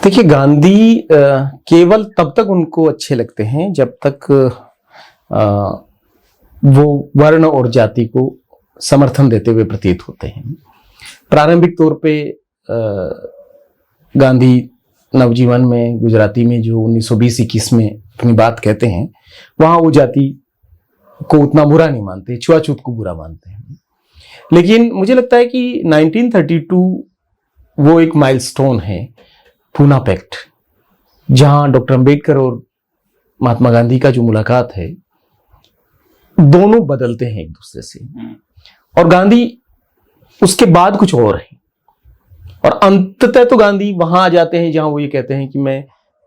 देखिए गांधी केवल तब तक उनको अच्छे लगते हैं जब तक अ, वो वर्ण और जाति को समर्थन देते हुए प्रतीत होते हैं। प्रारंभिक तौर पे गांधी नवजीवन में गुजराती में जो 1920-21 में अपनी बात कहते हैं, वहां वो जाति को उतना बुरा नहीं मानते, छुआछूत को बुरा मानते हैं। लेकिन मुझे लगता है कि 1932 वो एक माइलस्टोन है, पूना पैक्ट, जहां डॉक्टर अंबेडकर और महात्मा गांधी का जो मुलाकात है, दोनों बदलते हैं एक दूसरे से। और गांधी उसके बाद कुछ और है, और अंततः तो गांधी वहां आ जाते हैं जहां वो ये कहते हैं कि मैं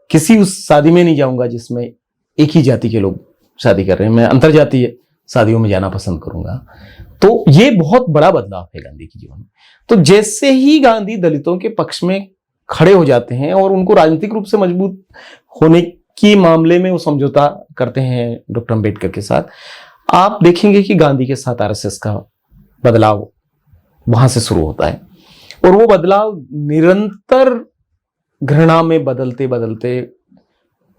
किसी उस शादी में नहीं जाऊंगा जिसमें एक ही जाति के लोग शादी कर रहे हैं, मैं अंतरजातीय शादियों में जाना पसंद करूंगा। तो ये बहुत बड़ा बदलाव है गांधी के जीवन में। तो जैसे ही गांधी दलितों के पक्ष में खड़े हो जाते हैं और उनको राजनीतिक रूप से मजबूत होने के मामले में वो समझौता करते हैं डॉक्टर अंबेडकर के साथ, आप देखेंगे कि गांधी के साथ आरएसएस का बदलाव वहां से शुरू होता है। और वो बदलाव निरंतर घृणा में बदलते बदलते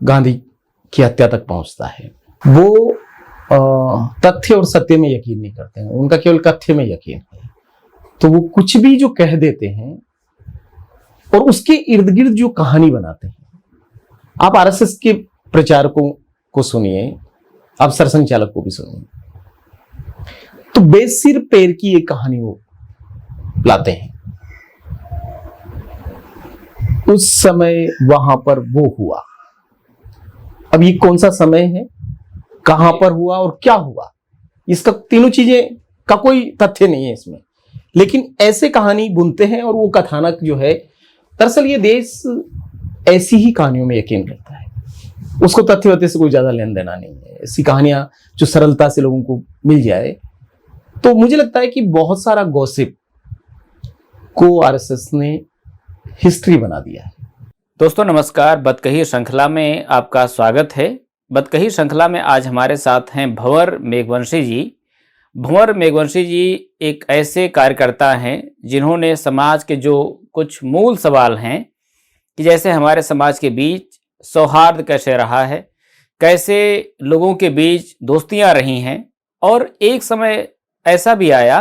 गांधी की हत्या तक पहुंचता है। वो तथ्य और सत्य में यकीन नहीं करते हैं, उनका केवल कथ्य में यकीन है। तो वो कुछ भी जो कह देते हैं और उसके इर्द गिर्द जो कहानी बनाते हैं, आप आरएसएस के प्रचारकों को सुनिए, आप सरसंघचालक को भी सुनिए, तो बेसिर पैर की एक कहानी वो लाते हैं। उस समय वहां पर वो हुआ, अब ये कौन सा समय है, कहां पर हुआ और क्या हुआ, इसका तीनों चीजें का कोई तथ्य नहीं है इसमें, लेकिन ऐसे कहानी बुनते हैं। और वो कथानक जो है, दरअसल ये देश ऐसी ही कहानियों में यकीन करता है, उसको तथ्य वथ्य से कोई ज्यादा लेन देना नहीं है। ऐसी कहानियां जो सरलता से लोगों को मिल जाए, तो मुझे लगता है कि बहुत सारा गॉसिप को आरएसएस ने हिस्ट्री बना दिया है। दोस्तों नमस्कार, बतकही श्रृंखला में आपका स्वागत है। बतकही श्रृंखला में आज हमारे साथ हैं भंवर मेघवंशी जी। भंवर मेघवंशी जी एक ऐसे कार्यकर्ता हैं जिन्होंने समाज के जो कुछ मूल सवाल हैं कि जैसे हमारे समाज के बीच सौहार्द कैसे रहा है, कैसे लोगों के बीच दोस्तियां रही हैं, और एक समय ऐसा भी आया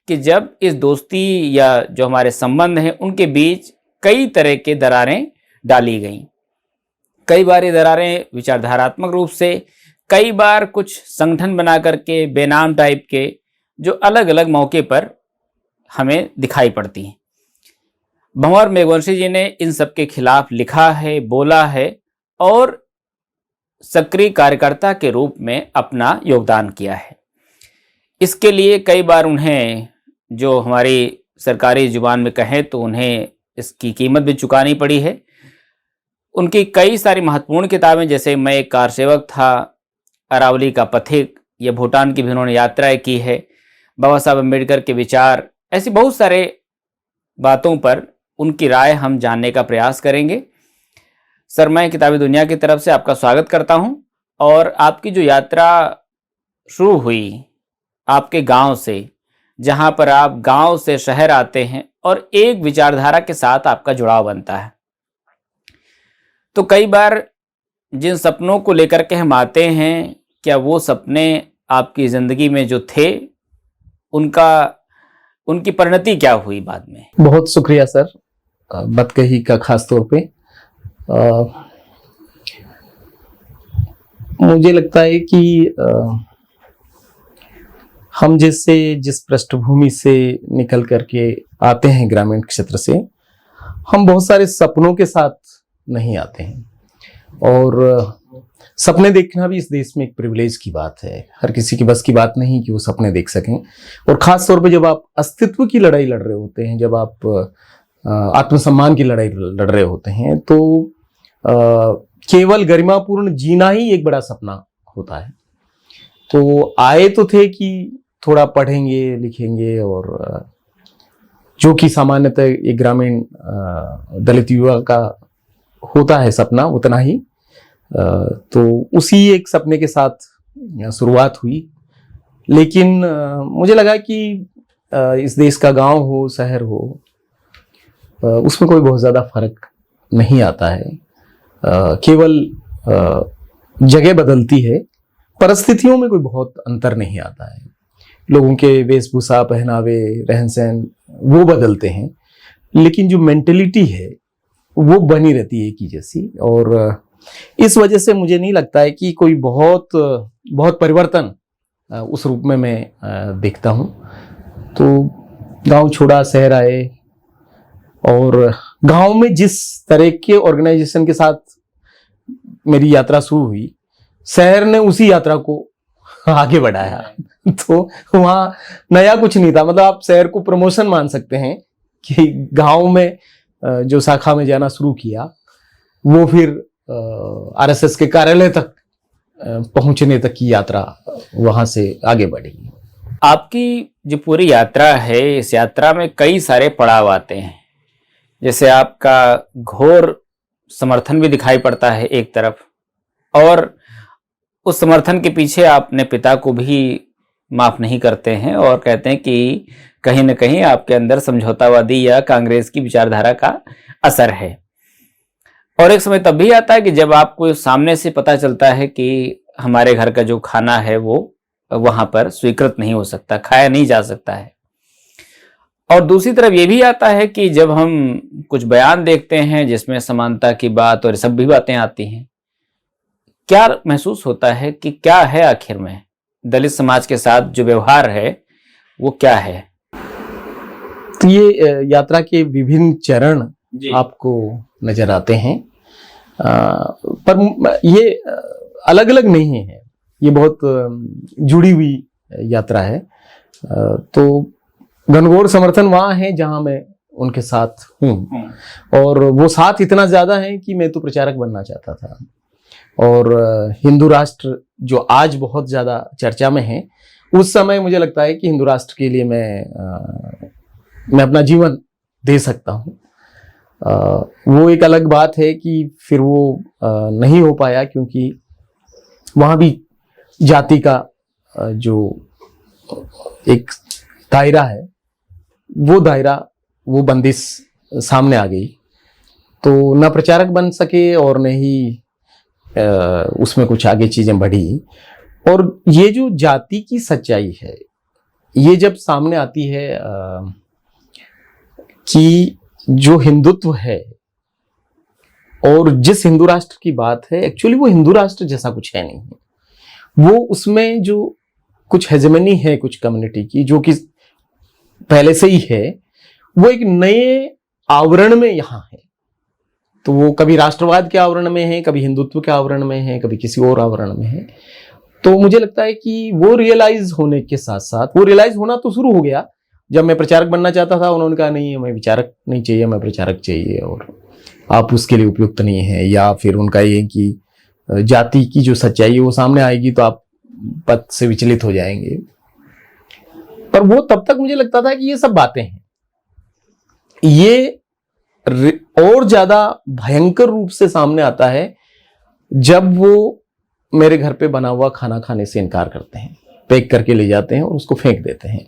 कि जब इस दोस्ती या जो हमारे संबंध हैं उनके बीच कई तरह के दरारें डाली गईं। कई बार ये दरारें विचारधारात्मक रूप से, कई बार कुछ संगठन बना करके बेनाम टाइप के, जो अलग अलग मौके पर हमें दिखाई पड़ती हैं। भंवर मेघवंशी जी ने इन सब के खिलाफ लिखा है, बोला है और सक्रिय कार्यकर्ता के रूप में अपना योगदान किया है। इसके लिए कई बार उन्हें, जो हमारी सरकारी जुबान में कहें तो उन्हें इसकी कीमत भी चुकानी पड़ी है। उनकी कई सारी महत्वपूर्ण किताबें, जैसे मैं एक कार सेवक था, अरावली का पथिक, या भूटान की भी उन्होंने यात्राएं की है, बाबा साहब अम्बेडकर के विचार, ऐसी बहुत सारे बातों पर उनकी राय हम जानने का प्रयास करेंगे। सर, मैं किताबी दुनिया की तरफ से आपका स्वागत करता हूं। और आपकी जो यात्रा शुरू हुई आपके गांव से, जहां पर आप गांव से शहर आते हैं और एक विचारधारा के साथ आपका जुड़ाव बनता है, तो कई बार जिन सपनों को लेकर के हम आते हैं, क्या वो सपने आपकी जिंदगी में जो थे उनकी परिणति क्या हुई बाद में? बहुत शुक्रिया सर, बतकही का खास तौर पे। मुझे लगता है कि हम जैसे जिस पृष्ठभूमि से निकल करके आते हैं, ग्रामीण क्षेत्र से, हम बहुत सारे सपनों के साथ नहीं आते हैं। और सपने देखना भी इस देश में एक प्रिविलेज की बात है, हर किसी की बस की बात नहीं कि वो सपने देख सकें। और खास तौर पे जब आप अस्तित्व की लड़ाई लड़ रहे होते हैं, जब आप आत्मसम्मान की लड़ाई लड़ रहे होते हैं, तो केवल गरिमापूर्ण जीना ही एक बड़ा सपना होता है। तो आए तो थे कि थोड़ा पढ़ेंगे लिखेंगे, और जो कि सामान्यतः एक ग्रामीण दलित युवा का होता है सपना, उतना ही। तो उसी एक सपने के साथ शुरुआत हुई। लेकिन मुझे लगा कि इस देश का गांव हो शहर हो, उसमें कोई बहुत ज़्यादा फर्क नहीं आता है। केवल जगह बदलती है, परिस्थितियों में कोई बहुत अंतर नहीं आता है। लोगों के वेशभूषा, पहनावे, रहन सहन वो बदलते हैं, लेकिन जो मेंटेलिटी है वो बनी रहती है एक ही जैसी। और इस वजह से मुझे नहीं लगता है कि कोई बहुत परिवर्तन उस रूप में मैं देखता हूँ। तो गांव छोड़ा, शहर आए, और गांव में जिस तरह के ऑर्गेनाइजेशन के साथ मेरी यात्रा शुरू हुई, शहर ने उसी यात्रा को आगे बढ़ाया। तो वहाँ नया कुछ नहीं था। मतलब आप शहर को प्रमोशन मान सकते हैं कि गांव में जो शाखा में जाना शुरू किया, वो फिर आरएसएस के कार्यालय तक पहुंचने तक की यात्रा वहां से आगे बढ़ी। आपकी जो पूरी यात्रा है, इस यात्रा में कई सारे पड़ाव आते हैं। जैसे आपका घोर समर्थन भी दिखाई पड़ता है एक तरफ, और उस समर्थन के पीछे आप अपने पिता को भी माफ नहीं करते हैं और कहते हैं कि कहीं न कहीं आपके अंदर समझौतावादी या कांग्रेस की विचारधारा का असर है। और एक समय तब भी आता है कि जब आपको सामने से पता चलता है कि हमारे घर का जो खाना है वो वहां पर स्वीकृत नहीं हो सकता, खाया नहीं जा सकता है। और दूसरी तरफ ये भी आता है कि जब हम कुछ बयान देखते हैं जिसमें समानता की बात और सब भी बातें आती हैं, क्या महसूस होता है कि क्या है आखिर में दलित समाज के साथ जो व्यवहार है वो क्या है? तो ये यात्रा के विभिन्न चरण आपको नजर आते हैं, पर ये अलग अलग नहीं है, ये बहुत जुड़ी हुई यात्रा है। तो घनघोर समर्थन वहां है जहां मैं उनके साथ हूँ, और वो साथ इतना ज्यादा है कि मैं तो प्रचारक बनना चाहता था। और हिंदू राष्ट्र जो आज बहुत ज्यादा चर्चा में है, उस समय मुझे लगता है कि हिंदू राष्ट्र के लिए मैं अपना जीवन दे सकता हूँ। वो एक अलग बात है कि फिर वो नहीं हो पाया, क्योंकि वहाँ भी जाति का जो एक दायरा है, वो बंदिश सामने आ गई। तो न प्रचारक बन सके और न ही उसमें कुछ आगे चीजें बढ़ी। और ये जो जाति की सच्चाई है, ये जब सामने आती है कि जो हिंदुत्व है और जिस हिंदू राष्ट्र की बात है, एक्चुअली वो हिंदू राष्ट्र जैसा कुछ है नहीं है। वो उसमें जो कुछ हेजेमनी है कुछ कम्युनिटी की, जो कि पहले से ही है, वो एक नए आवरण में यहाँ है। तो वो कभी राष्ट्रवाद के आवरण में है, कभी हिंदुत्व के आवरण में है, कभी किसी और आवरण में है। तो मुझे लगता है कि वो रियलाइज होने के साथ साथ, वो रियलाइज होना तो शुरू हो गया जब मैं प्रचारक बनना चाहता था। उन्होंने कहा नहीं, हमें विचारक नहीं चाहिए, हमें प्रचारक चाहिए, और आप उसके लिए उपयुक्त नहीं है। या फिर उनका ये कि जाति की जो सच्चाई है वो सामने आएगी तो आप पद से विचलित हो जाएंगे। पर वो तब तक मुझे लगता था कि ये सब बातें हैं। ये और ज्यादा भयंकर रूप से सामने आता है जब वो मेरे घर पे बना हुआ खाना खाने से इनकार करते हैं, पैक करके ले जाते हैं और उसको फेंक देते हैं।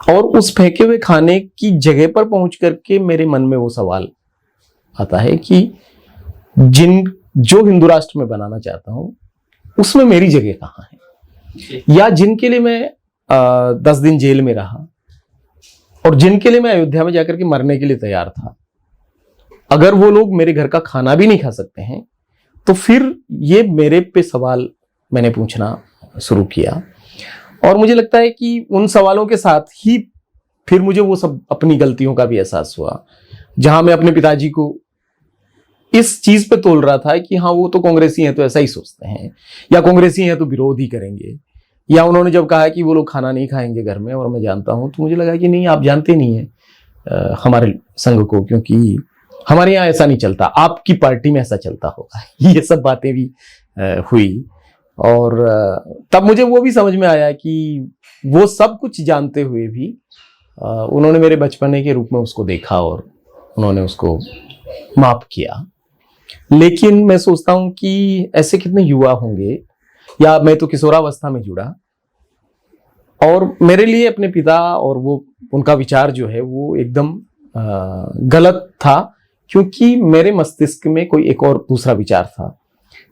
और उस फेंके हुए खाने की जगह पर पहुंच करके मेरे मन में वो सवाल आता है कि जो हिंदू राष्ट्र में बनाना चाहता हूं, उसमें मेरी जगह कहाँ है? या जिनके लिए मैं 10 दिन जेल में रहा और जिनके लिए मैं अयोध्या में जाकर के मरने के लिए तैयार था, अगर वो लोग मेरे घर का खाना भी नहीं खा सकते हैं, तो फिर ये मेरे पे सवाल मैंने पूछना शुरू किया। और मुझे लगता है कि उन सवालों के साथ ही फिर मुझे वो सब अपनी गलतियों का भी एहसास हुआ, जहां मैं अपने पिताजी को इस चीज पे तोल रहा था कि हाँ, वो तो कांग्रेसी हैं तो ऐसा ही सोचते हैं, या कांग्रेसी हैं तो विरोध ही करेंगे। या उन्होंने जब कहा कि वो लोग खाना नहीं खाएंगे घर में, और मैं जानता हूं, तो मुझे लगा कि नहीं, आप जानते नहीं है हमारे संघ को, क्योंकि हमारे यहाँ ऐसा नहीं चलता, आपकी पार्टी में ऐसा चलता होगा। ये सब बातें भी हुई। और तब मुझे वो भी समझ में आया कि वो सब कुछ जानते हुए भी उन्होंने मेरे बचपने के रूप में उसको देखा और उन्होंने उसको माफ किया। लेकिन मैं सोचता हूं कि ऐसे कितने युवा होंगे, या मैं तो किशोरावस्था में जुड़ा, और मेरे लिए अपने पिता और वो उनका विचार जो है वो एकदम गलत था, क्योंकि मेरे मस्तिष्क में कोई एक और दूसरा विचार था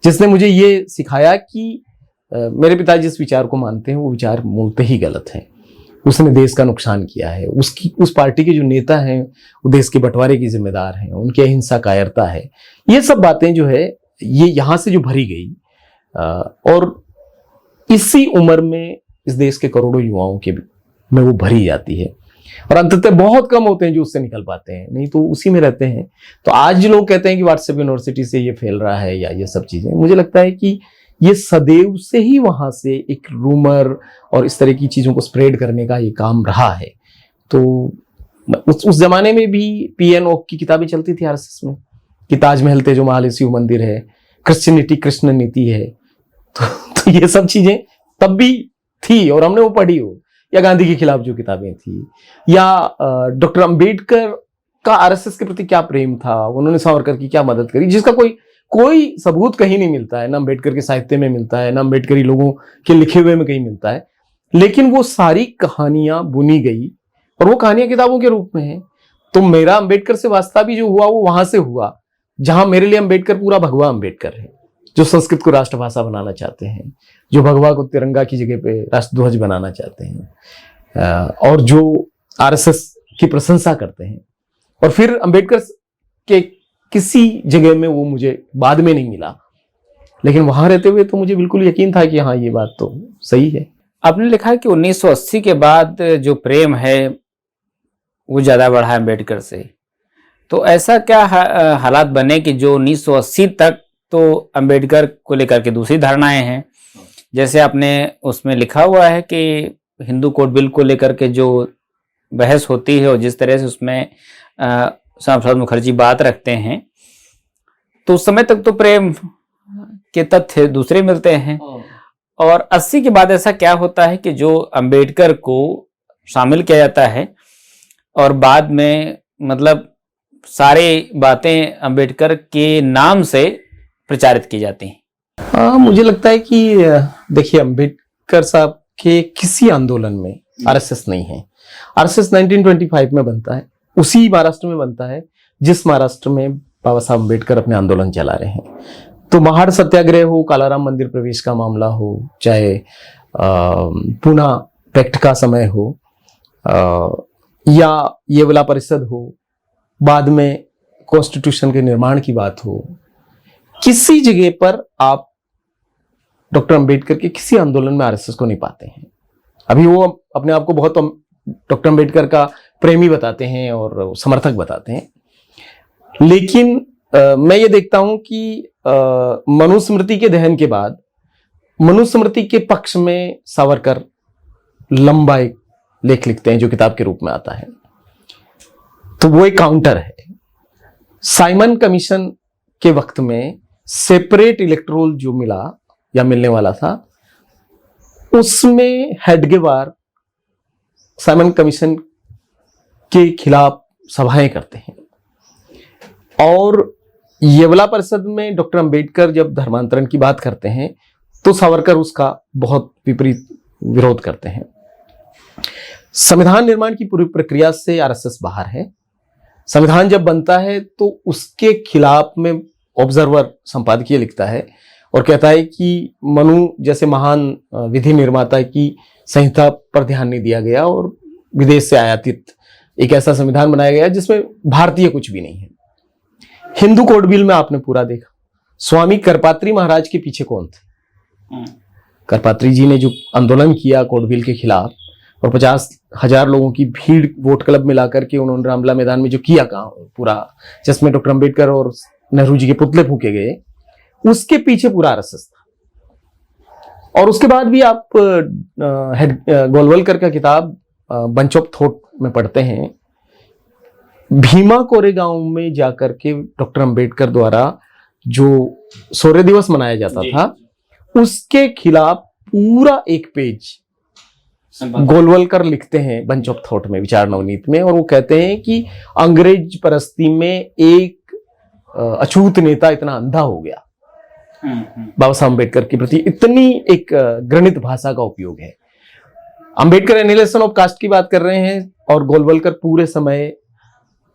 जिसने मुझे ये सिखाया कि मेरे पिता जिस विचार को मानते हैं वो विचार मूलतः ही गलत है। उसने देश का नुकसान किया है, उस पार्टी के जो नेता हैं वो देश के बंटवारे की जिम्मेदार हैं, उनकी अहिंसा कायरता है। ये सब बातें जो है ये यहाँ से जो भरी गई और इसी उम्र में इस देश के करोड़ों युवाओं के में वो भरी जाती है और अंततः बहुत कम होते हैं जो उससे निकल पाते हैं, नहीं तो उसी में रहते हैं। तो आज लोग कहते हैं कि व्हाट्सएप यूनिवर्सिटी से ये फैल रहा है या ये सब चीजें, मुझे लगता है कि ये सदैव से ही वहां से एक रूमर और इस तरह की चीजों को स्प्रेड करने का ये काम रहा है। तो उस जमाने में भी पीएन ओक की किताबें चलती थी आरएसएस में कि ताजमहल तेजोमहल शिव मंदिर है, क्रिश्चियनिटी कृष्ण नीति है। तो ये सब चीजें तब भी थी और हमने वो पढ़ी हो, या गांधी के खिलाफ जो किताबें थी, या डॉक्टर अंबेडकर का आरएसएस के प्रति क्या प्रेम था, उन्होंने सावरकर की क्या मदद करी, जिसका कोई सबूत कहीं नहीं मिलता है, ना अंबेडकर के साहित्य में मिलता है, ना अंबेडकरी लोगों के लिखे हुए में कहीं मिलता है। लेकिन वो सारी कहानियां बुनी गई और वो कहानियां किताबों के रूप में है। तो मेरा अंबेडकर से वास्ता भी जो हुआ वो वहां से हुआ जहां मेरे लिए अंबेडकर पूरा भगवा अंबेडकर है, जो संस्कृत को राष्ट्रभाषा बनाना चाहते हैं, जो भगवा को तिरंगा की जगह पे राष्ट्रध्वज बनाना चाहते हैं, और जो आरएसएस की प्रशंसा करते हैं। और फिर अंबेडकर के किसी जगह में वो मुझे बाद में नहीं मिला, लेकिन वहां रहते हुए तो मुझे बिल्कुल यकीन था कि हाँ ये बात तो सही है। आपने लिखा है कि 1980 के बाद जो प्रेम है वो ज्यादा बढ़ा है अम्बेडकर से। तो ऐसा क्या हालात बने कि जो 1980 तक तो अम्बेडकर को लेकर के दूसरी धारणाएं हैं, जैसे आपने उसमें लिखा हुआ है कि हिंदू कोड बिल को लेकर के जो बहस होती है और जिस तरह से उसमें श्यामा प्रसाद मुखर्जी बात रखते हैं, तो उस समय तक तो प्रेम के तथ्य दूसरे मिलते हैं। और 80 के बाद ऐसा क्या होता है कि जो अम्बेडकर को शामिल किया जाता है और बाद में मतलब सारे बातें अम्बेडकर के नाम से प्रचारित की जाती हैं। मुझे लगता है कि देखिए अम्बेडकर साहब के किसी आंदोलन में आरएसएस नहीं है। आरएसएस 1925 में बनता है, उसी महाराष्ट्र में बनता है जिस महाराष्ट्र में बाबा साहब अम्बेडकर अपने आंदोलन चला रहे हैं। तो महाड़ सत्याग्रह हो, कालाराम मंदिर प्रवेश का मामला हो, चाहे पुणे पैक्ट का समय हो, या येवला परिषद हो, बाद में कॉन्स्टिट्यूशन के निर्माण की बात हो, किसी जगह पर आप डॉक्टर अंबेडकर के किसी आंदोलन में आरएसएस को नहीं पाते हैं। अभी वो अपने आप को बहुत डॉक्टर अंबेडकर का प्रेमी बताते हैं और समर्थक बताते हैं, लेकिन मैं ये देखता हूं कि मनुस्मृति के दहन के बाद मनुस्मृति के पक्ष में सावरकर लंबा एक लेख लिखते हैं जो किताब के रूप में आता है। तो वो एक काउंटर है। साइमन कमीशन के वक्त में सेपरेट इलेक्टोरल जो मिला या मिलने वाला था, उसमें हेडगेवार साइमन कमीशन के खिलाफ सभाएं करते हैं और येवला परिषद में डॉक्टर अंबेडकर जब धर्मांतरण की बात करते हैं तो सावरकर उसका बहुत विपरीत विरोध करते हैं। संविधान निर्माण की पूरी प्रक्रिया से आरएसएस बाहर है। संविधान जब बनता है तो उसके खिलाफ में ऑब्जर्वर संपादकीय लिखता है और कहता है कि मनु जैसे महान विधि निर्माता की संहिता पर ध्यान नहीं दिया गया और विदेश से आयातित एक ऐसा संविधान बनाया गया जिसमें भारतीय कुछ भी नहीं है। हिंदू कोड बिल में आपने पूरा देखा, स्वामी करपात्री महाराज के पीछे कौन थे? करपात्री जी ने जो आंदोलन किया कोड बिल के खिलाफ और 50,000 लोगों की भीड़ वोट क्लब में लाकर के उन्होंने रामला मैदान में जो किया पूरा, जिसमें डॉक्टर अंबेडकर और नेहरू जी के पुतले फूके गए, उसके पीछे पूरा आरएसएस था। और उसके बाद भी आप गोलवलकर का किताब बंच ऑफ थॉट में पढ़ते हैं, भीमा कोरेगांव में जाकर के डॉक्टर अंबेडकर द्वारा जो शौर्य दिवस मनाया जाता था उसके खिलाफ पूरा एक पेज गोलवलकर लिखते हैं बंच ऑफ थॉट में, विचार नवनीत में, और वो कहते हैं कि अंग्रेज परस्ती में एक अछूत नेता इतना अंधा हो गया, बाबा साहब अम्बेडकर के प्रति इतनी एक घृणित भाषा का उपयोग है। अंबेडकर एनिलेशन ऑफ कास्ट की बात कर रहे हैं और गोलवलकर पूरे समय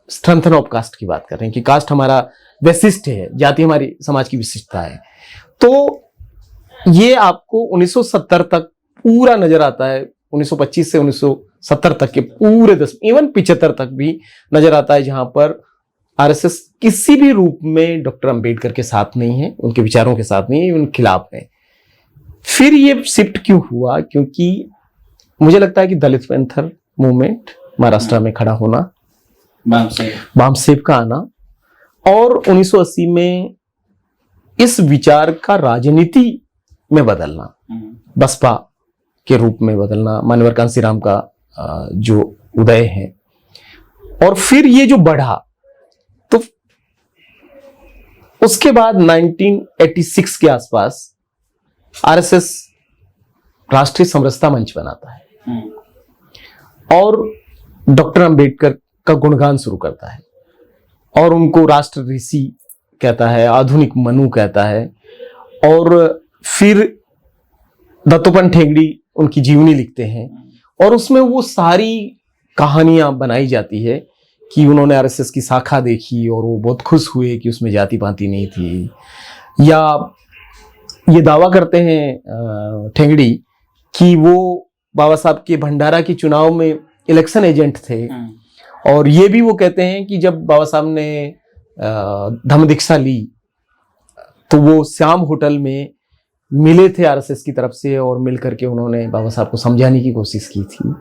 स्ट्रेंथन ऑफ कास्ट की बात कर रहे हैं कि कास्ट हमारा वैशिष्ट है, जाति हमारी समाज की विशिष्टता है। तो ये आपको 1970 तक पूरा नजर आता है, 1925 से 1970 तक के पूरे 10 इवन 75 तक भी नजर आता है, जहां पर आरएसएस किसी भी रूप में डॉक्टर अंबेडकर के साथ नहीं है, उनके विचारों के साथ नहीं है, उनके खिलाफ है। फिर ये शिफ्ट क्यों हुआ? क्योंकि मुझे लगता है कि दलित पैंथर मूवमेंट महाराष्ट्र में खड़ा होना, बामसेब का आना और 1980 में इस विचार का राजनीति में बदलना, बसपा के रूप में बदलना, मान्यवर कांसीराम का जो उदय है, और फिर ये जो बढ़ा, तो उसके बाद 1986 के आसपास आरएसएस राष्ट्रीय समरसता मंच बनाता है और डॉक्टर अंबेडकर का गुणगान शुरू करता है और उनको राष्ट्र ऋषि कहता है, आधुनिक मनु कहता है। और फिर दत्तोपंत ठेंगड़ी उनकी जीवनी लिखते हैं और उसमें वो सारी कहानियां बनाई जाती है कि उन्होंने आरएसएस की शाखा देखी और वो बहुत खुश हुए कि उसमें जाति पाति नहीं थी, या ये दावा करते हैं ठेंगड़ी कि वो बाबा साहब के भंडारा के चुनाव में इलेक्शन एजेंट थे। और ये भी वो कहते हैं कि जब बाबा साहब ने धम्म दीक्षा ली तो वो श्याम होटल में मिले थे आरएसएस की तरफ से और मिल करके उन्होंने बाबा साहब को समझाने की कोशिश की थी।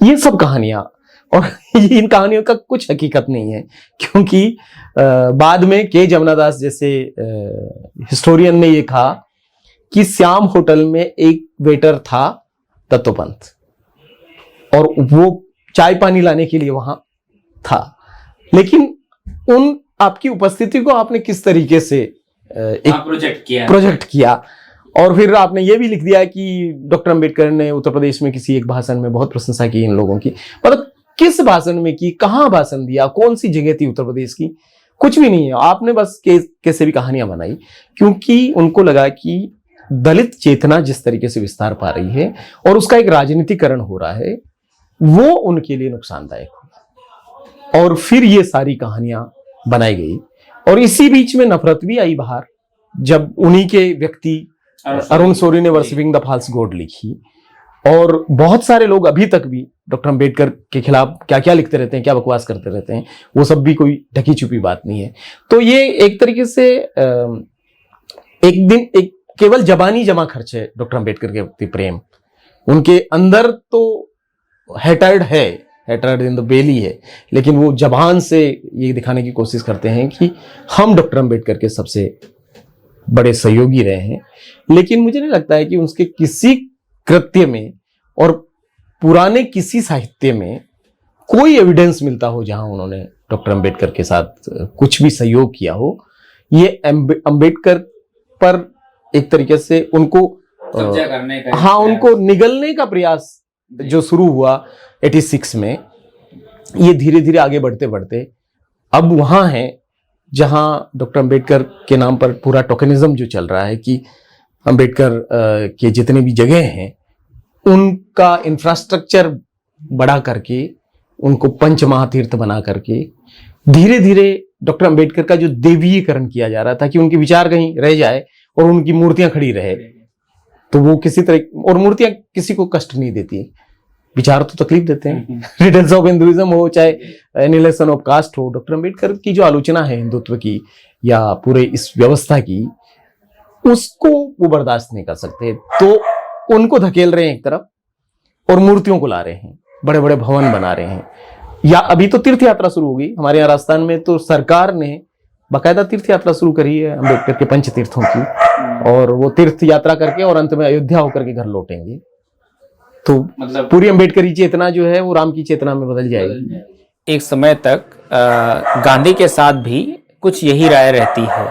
ये सब कहानियां, और इन कहानियों का कुछ हकीकत नहीं है, क्योंकि बाद में के जमुना दास जैसे हिस्टोरियन ने ये कहा कि श्याम होटल में एक वेटर था दत्तोपंत और वो चाय पानी लाने के लिए वहां था, लेकिन उन आपकी उपस्थिति को आपने किस तरीके से एक प्रोजेक्ट किया। और फिर आपने ये भी लिख दिया कि डॉक्टर अंबेडकर ने उत्तर प्रदेश में किसी एक भाषण में बहुत प्रशंसा की इन लोगों की, मतलब किस भाषण में की, कहां भाषण दिया, कौन सी जगह थी उत्तर प्रदेश की, कुछ भी नहीं है। आपने बस कैसे भी कहानियां बनाई, क्योंकि उनको लगा कि दलित चेतना जिस तरीके से विस्तार पा रही है और उसका एक राजनीतिकरण हो रहा है, वो उनके लिए नुकसानदायक होगा। और फिर ये सारी कहानियां बनाई गई और इसी बीच में नफरत भी आई बाहर, जब उन्हीं के व्यक्ति अरुण शौरी ने वर्शिपिंग द फॉल्स गॉड लिखी। और बहुत सारे लोग अभी तक भी डॉक्टर अंबेडकर के खिलाफ क्या क्या लिखते रहते हैं, क्या बकवास करते रहते हैं, वो सब भी कोई ढकी छुपी बात नहीं है। तो ये एक तरीके से एक केवल जबानी जमा खर्च है डॉक्टर अंबेडकर के प्रति प्रेम। उनके अंदर तो हेटर्ड इन द बेली है, लेकिन वो जबान से ये दिखाने की कोशिश करते हैं कि हम डॉक्टर अंबेडकर के सबसे बड़े सहयोगी रहे हैं। लेकिन मुझे नहीं लगता है कि उसके किसी कृत्य में और पुराने किसी साहित्य में कोई एविडेंस मिलता हो जहां उन्होंने डॉक्टर अंबेडकर के साथ कुछ भी सहयोग किया हो। ये अंबेडकर पर एक तरीके से उनको कब्जा करने का, हाँ, उनको निगलने का प्रयास जो शुरू हुआ 86 में, ये धीरे धीरे आगे बढ़ते बढ़ते अब वहां है जहां डॉक्टर अंबेडकर के नाम पर पूरा टोकनिज्म जो चल रहा है कि अंबेडकर के जितने भी जगह हैं उनका इंफ्रास्ट्रक्चर बढ़ा करके, उनको पंच महातीर्थ बना करके धीरे धीरे डॉक्टर अंबेडकर का जो देवीयकरण किया जा रहा था कि उनके विचार कहीं रह जाए और उनकी मूर्तियां खड़ी रहे, तो वो किसी तरह, और मूर्तियां किसी को कष्ट नहीं देती, विचार तो तकलीफ देते हैं। रिडल्स ऑफ हिंदुइज्म हो चाहे एनिलेशन ऑफ कास्ट हो, डॉक्टर अंबेडकर की जो आलोचना है हिंदुत्व की या पूरे इस व्यवस्था की, उसको वो बर्दाश्त नहीं कर सकते, तो उनको धकेल रहे हैं एक तरफ और मूर्तियों को ला रहे हैं, बड़े बड़े भवन बना रहे हैं। या अभी तो तीर्थ यात्रा शुरू होगी हमारे यहाँ राजस्थान में, तो सरकार ने बाकायदा तीर्थ यात्रा शुरू करी है अंबेडकर के पंच तीर्थों की, और वो तीर्थ यात्रा करके और अंत में अयोध्या होकर के घर लौटेंगे। तो मतलब पूरी अंबेडकरी चेतना जो है वो राम की चेतना में बदल जाएगी। एक समय तक गांधी के साथ भी कुछ यही राय रहती है,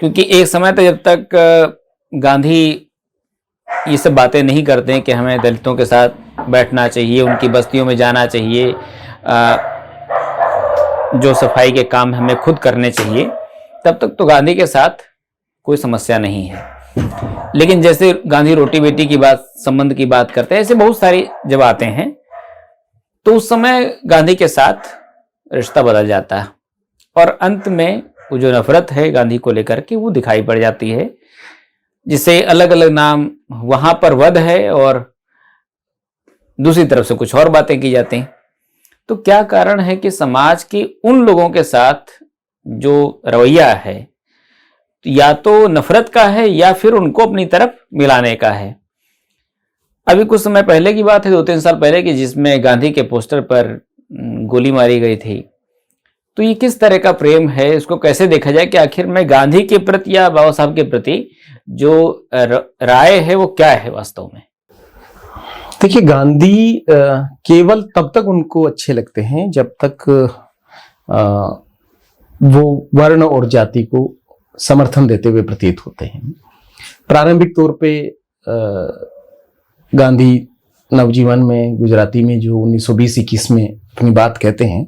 क्योंकि एक समय तक जब तक गांधी ये सब बातें नहीं करते हैं कि हमें दलितों के साथ बैठना चाहिए, उनकी बस्तियों में जाना चाहिए, जो सफाई के काम हमें खुद करने चाहिए, तब तक तो गांधी के साथ कोई समस्या नहीं है। लेकिन जैसे गांधी रोटी बेटी की बात, संबंध की बात करते हैं, ऐसे बहुत सारी जब आते हैं तो उस समय गांधी के साथ रिश्ता बदल जाता है और अंत में वो जो नफरत है गांधी को लेकर के वो दिखाई पड़ जाती है, जिसे अलग अलग नाम, वहां पर वध है और दूसरी तरफ से कुछ और बातें की जाती हैं। तो क्या कारण है कि समाज के उन लोगों के साथ जो रवैया है या तो नफरत का है या फिर उनको अपनी तरफ मिलाने का है। अभी कुछ समय पहले की बात है, 2-3 साल पहले की, जिसमें गांधी के पोस्टर पर गोली मारी गई थी। तो ये किस तरह का प्रेम है, इसको कैसे देखा जाए कि आखिर में गांधी के प्रति या बाबा साहब के प्रति जो राय है वो क्या है वास्तव में? देखिए, गांधी केवल तब तक उनको अच्छे लगते हैं जब तक वो वर्ण और जाति को समर्थन देते हुए प्रतीत होते हैं। प्रारंभिक तौर पे गांधी नवजीवन में, गुजराती में जो 1920-21 में अपनी बात कहते हैं,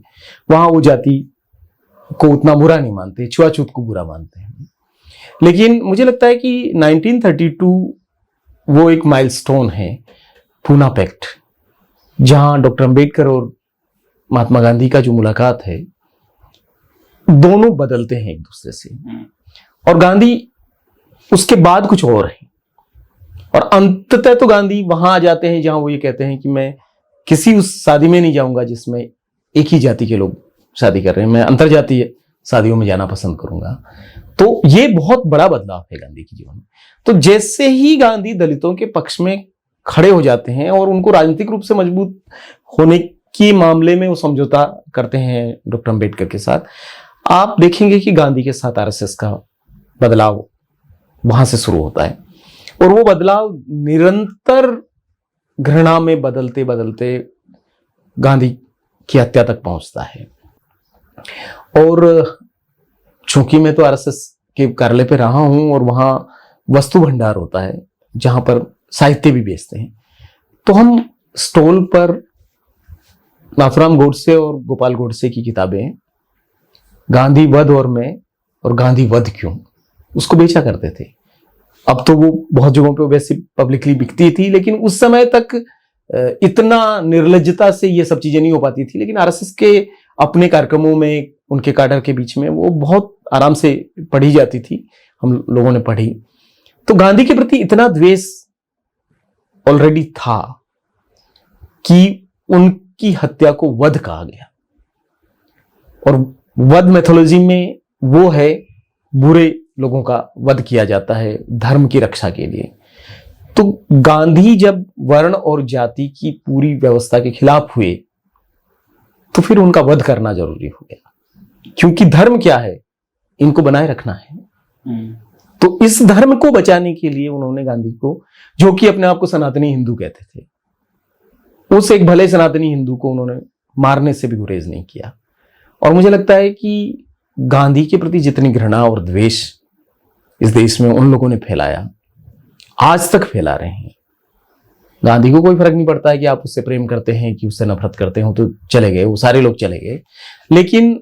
वहां वो जाति को उतना बुरा नहीं मानते, छुआछूत को बुरा मानते हैं। लेकिन मुझे लगता है कि 1932 वो एक माइलस्टोन है, पूना पैक्ट, जहां डॉक्टर अंबेडकर और महात्मा गांधी का जो मुलाकात है, दोनों बदलते हैं एक दूसरे से। और गांधी उसके बाद कुछ और है, और अंततः तो गांधी वहां आ जाते हैं जहां वो ये कहते हैं कि मैं किसी उस शादी में नहीं जाऊंगा जिसमें एक ही जाति के लोग शादी कर रहे हैं, मैं अंतरजातीय शादियों में जाना पसंद करूंगा। तो ये बहुत बड़ा बदलाव है गांधी के जीवन में। तो जैसे ही गांधी दलितों के पक्ष में खड़े हो जाते हैं और उनको राजनीतिक रूप से मजबूत होने के मामले में वो समझौता करते हैं डॉक्टर अंबेडकर के साथ, आप देखेंगे कि गांधी के साथ आरएसएस का बदलाव वहां से शुरू होता है। और वो बदलाव निरंतर घृणा में बदलते बदलते गांधी की हत्या तक पहुंचता है। और चूंकि मैं तो आरएसएस के कार्यालय पे रहा हूं और वहां वस्तु भंडार होता है जहां पर साहित्य भी बेचते हैं, तो हम स्टॉल पर नाथुराम गोडसे और गोपाल गोडसे की किताबें, गांधी वध और मैं और गांधी वध क्यों, उसको बेचा करते थे। अब तो वो बहुत जगहों पे वैसे पब्लिकली बिकती थी, लेकिन उस समय तक इतना निर्लज्जता से ये सब चीजें नहीं हो पाती थी। लेकिन आरएसएस के अपने कार्यक्रमों में, उनके काडर के बीच में वो बहुत आराम से पढ़ी जाती थी, हम लोगों ने पढ़ी। तो गांधी के प्रति इतना द्वेष ऑलरेडी था कि उनकी हत्या को वध कहा गया। और वध मैथोलॉजी में वो है, बुरे लोगों का वध किया जाता है धर्म की रक्षा के लिए। तो गांधी जब वर्ण और जाति की पूरी व्यवस्था के खिलाफ हुए तो फिर उनका वध करना जरूरी हो गया, क्योंकि धर्म क्या है, इनको बनाए रखना है। तो इस धर्म को बचाने के लिए उन्होंने गांधी को, जो कि अपने आप को सनातनी हिंदू कहते थे, उस एक भले सनातनी हिंदू को उन्होंने मारने से भी गुरेज नहीं किया। और मुझे लगता है कि गांधी के प्रति जितनी घृणा और द्वेष इस देश में उन लोगों ने फैलाया, आज तक फैला रहे हैं। गांधी को कोई फर्क नहीं पड़ता है कि आप उससे प्रेम करते हैं कि उससे नफरत करते हो, तो चले गए, वो सारे लोग चले गए। लेकिन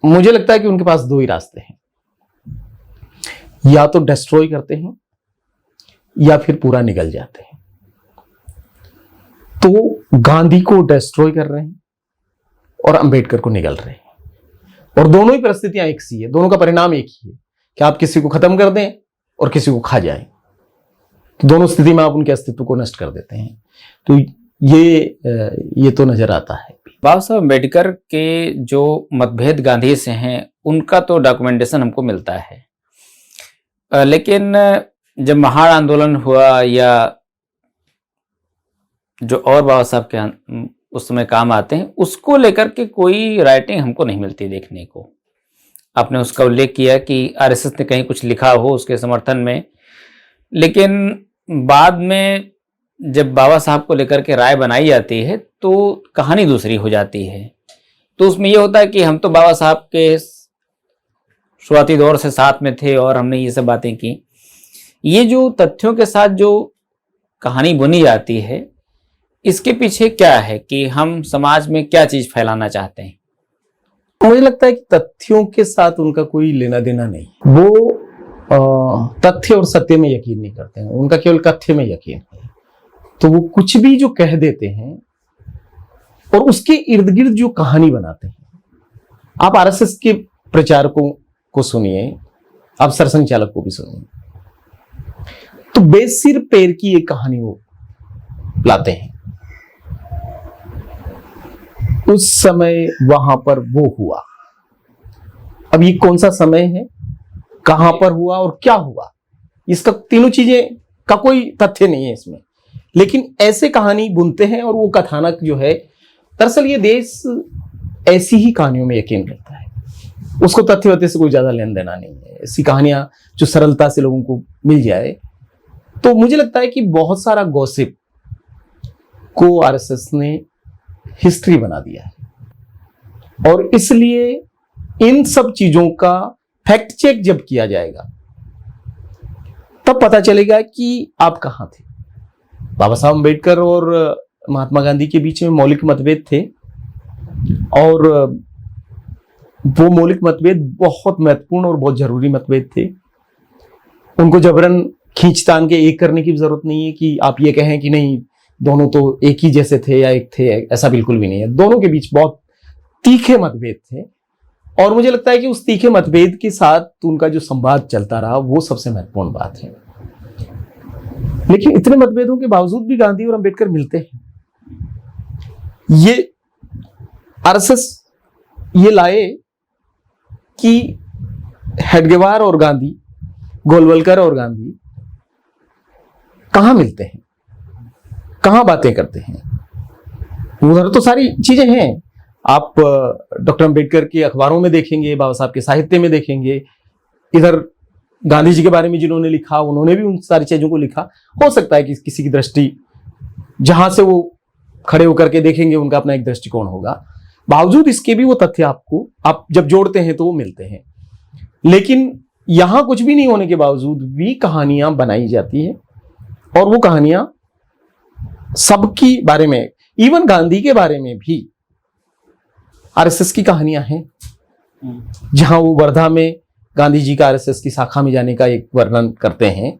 मुझे लगता है कि उनके पास दो ही रास्ते हैं, या तो डिस्ट्रॉय करते हैं या फिर पूरा निगल जाते हैं। तो गांधी को डिस्ट्रॉय कर रहे हैं और अंबेडकर को निगल रहे हैं, और दोनों ही परिस्थितियां एक सी है, दोनों का परिणाम एक ही है कि आप किसी को खत्म कर दें और किसी को खा जाएं। तो दोनों स्थिति में आप उनके अस्तित्व को नष्ट कर देते हैं। तो ये तो नजर आता है। बाबा साहब अम्बेडकर के जो मतभेद गांधी से हैं उनका तो डॉक्यूमेंटेशन हमको मिलता है, लेकिन जब महान आंदोलन हुआ या जो और बाबा साहब के उस समय काम आते हैं, उसको लेकर के कोई राइटिंग हमको नहीं मिलती देखने को। आपने उसका उल्लेख किया कि आरएसएस ने कहीं कुछ लिखा हो उसके समर्थन में, लेकिन बाद में जब बाबा साहब को लेकर के राय बनाई जाती है तो कहानी दूसरी हो जाती है। तो उसमें यह होता है कि हम तो बाबा साहब के शुरुआती दौर से साथ में थे और हमने ये सब बातें की। ये जो तथ्यों के साथ जो कहानी बुनी जाती है, इसके पीछे क्या है कि हम समाज में क्या चीज फैलाना चाहते हैं? मुझे लगता है कि तथ्यों के साथ उनका कोई लेना देना नहीं। वो तथ्य और सत्य में यकीन नहीं करते हैं, उनका केवल कथ्य में यकीन है। तो वो कुछ भी जो कह देते हैं और उसके इर्द गिर्द जो कहानी बनाते हैं। आप आरएसएस के प्रचारकों को सुनिए, आप सरसंघ चालक को भी सुनिए, तो बेसिर पैर की एक कहानी वो लाते हैं। उस समय वहां पर वो हुआ। अब ये कौन सा समय है, कहां पर हुआ और क्या हुआ, इसका तीनों चीजें का कोई तथ्य नहीं है इसमें, लेकिन ऐसे कहानी बुनते हैं। और वो कथानक जो है, दरअसल ये देश ऐसी ही कहानियों में यकीन करता है, उसको तथ्य वथ्य से कोई ज्यादा लेन देना नहीं है। ऐसी कहानियां जो सरलता से लोगों को मिल जाए, तो मुझे लगता है कि बहुत सारा गॉसिप को आरएसएस ने हिस्ट्री बना दिया है। और इसलिए इन सब चीजों का फैक्ट चेक जब किया जाएगा, तब पता चलेगा कि आप कहां थे। बाबा साहब अम्बेडकर और महात्मा गांधी के बीच में मौलिक मतभेद थे, और वो मौलिक मतभेद बहुत महत्वपूर्ण और बहुत जरूरी मतभेद थे। उनको जबरन खींचतान के एक करने की जरूरत नहीं है कि आप ये कहें कि नहीं दोनों तो एक ही जैसे थे या एक थे, ऐसा बिल्कुल भी नहीं है। दोनों के बीच बहुत तीखे मतभेद थे, और मुझे लगता है कि उस तीखे मतभेद के साथ उनका जो संवाद चलता रहा, वो सबसे महत्वपूर्ण बात है। लेकिन इतने मतभेदों के बावजूद भी गांधी और अंबेडकर मिलते हैं। ये आरएसएस ये लाए कि हेडगेवार और गांधी, गोलवलकर और गांधी कहां मिलते हैं, कहां बातें करते हैं। उधर तो सारी चीजें हैं, आप डॉक्टर अंबेडकर के अखबारों में देखेंगे, बाबा साहब के साहित्य में देखेंगे, इधर गांधी जी के बारे में जिन्होंने लिखा उन्होंने भी उन सारी चीजों को लिखा। हो सकता है कि किसी की दृष्टि जहां से वो खड़े होकर के देखेंगे उनका अपना एक दृष्टिकोण होगा, बावजूद इसके भी वो तथ्य आपको आप जब जोड़ते हैं तो वो मिलते हैं। लेकिन यहां कुछ भी नहीं होने के बावजूद भी कहानियां बनाई जाती हैं, और वो कहानियां सबकी बारे में, इवन गांधी के बारे में भी आरएसएस की कहानियां हैं, जहां वो वर्धा में गांधी जी का आरएसएस की शाखा में जाने का एक वर्णन करते हैं।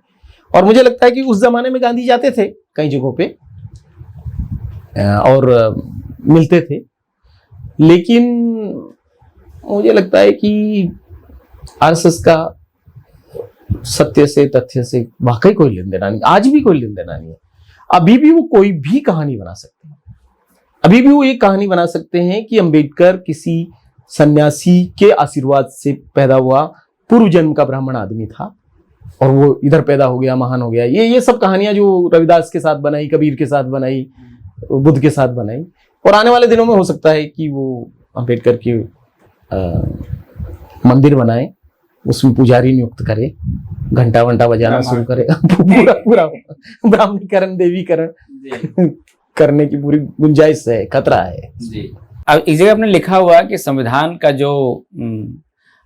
और मुझे लगता है कि उस जमाने में गांधी जाते थे कई जगहों पे और मिलते थे, लेकिन मुझे लगता है कि आरएसएस का सत्य से, तथ्य से वाकई कोई लेन देना नहीं, आज भी कोई लेन देना नहीं है। अभी भी वो कोई भी कहानी बना सकते हैं, अभी भी वो एक कहानी बना सकते हैं कि अंबेडकर किसी सन्यासी के आशीर्वाद से पैदा हुआ पूर्व जन्म का ब्राह्मण आदमी था और वो इधर पैदा हो गया, महान हो गया। ये सब कहानियां जो रविदास के साथ बनाई, कबीर के साथ बनाई, बुद्ध के साथ बनाई, और आने वाले दिनों में हो सकता है कि वो अंबेडकर के मंदिर बनाए, उसमें पुजारी नियुक्त करे, घंटा वंटा बजाना शुरू करे, पूरा ब्राह्मणीकरण, देवीकरण करने की पूरी गुंजाइश है, खतरा है जी। अब इस जगह आपने लिखा हुआ कि संविधान का जो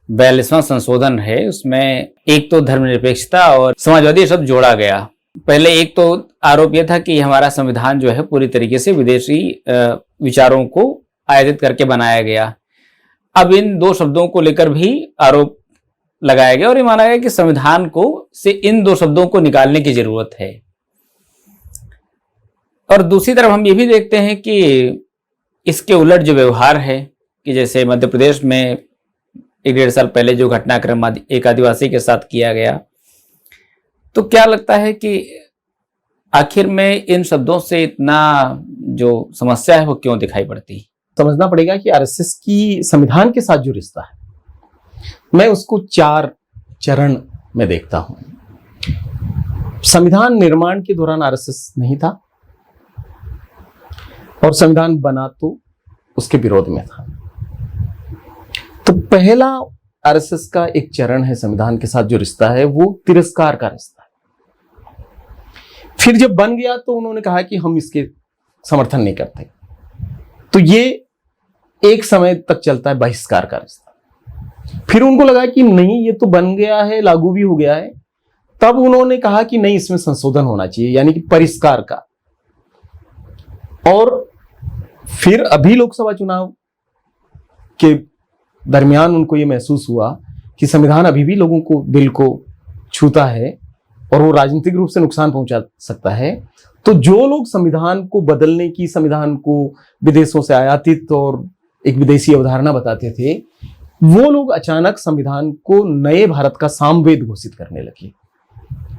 42वां संशोधन है उसमें एक तो धर्मनिरपेक्षता और समाजवादी शब्द जोड़ा गया। पहले एक तो आरोप यह था कि हमारा संविधान जो है पूरी तरीके से विदेशी विचारों को आयातित करके बनाया गया। अब इन दो शब्दों को लेकर भी आरोप लगाया गया और ये माना गया कि संविधान को से इन दो शब्दों को निकालने की जरूरत है। और दूसरी तरफ हम ये भी देखते हैं कि इसके उलट जो व्यवहार है कि जैसे मध्य प्रदेश में 1-1.5 साल पहले जो घटनाक्रम एक आदिवासी के साथ किया गया, तो क्या लगता है कि आखिर में इन शब्दों से इतना जो समस्या है वो क्यों दिखाई पड़ती है? समझना पड़ेगा कि आरएसएस की संविधान के साथ जो रिश्ता है, मैं उसको 4 चरण में देखता हूं। संविधान निर्माण के दौरान आरएसएस नहीं था और संविधान बना तो उसके विरोध में था। तो पहला आरएसएस का एक चरण है संविधान के साथ जो रिश्ता है वो तिरस्कार का रिश्ता है। फिर जब बन गया तो उन्होंने कहा कि हम इसके समर्थन नहीं करते, तो ये एक समय तक चलता है बहिष्कार का रिश्ता। फिर उनको लगा कि नहीं ये तो बन गया है, लागू भी हो गया है, तब उन्होंने कहा कि नहीं इसमें संशोधन होना चाहिए, यानी कि परिष्कार का। और फिर अभी लोकसभा चुनाव के दरमियान उनको ये महसूस हुआ कि संविधान अभी भी लोगों को, दिल को छूता है और वो राजनीतिक रूप से नुकसान पहुंचा सकता है, तो जो लोग संविधान को बदलने की, संविधान को विदेशों से आयातित और एक विदेशी अवधारणा बताते थे, वो लोग अचानक संविधान को नए भारत का सामवेद घोषित करने लगे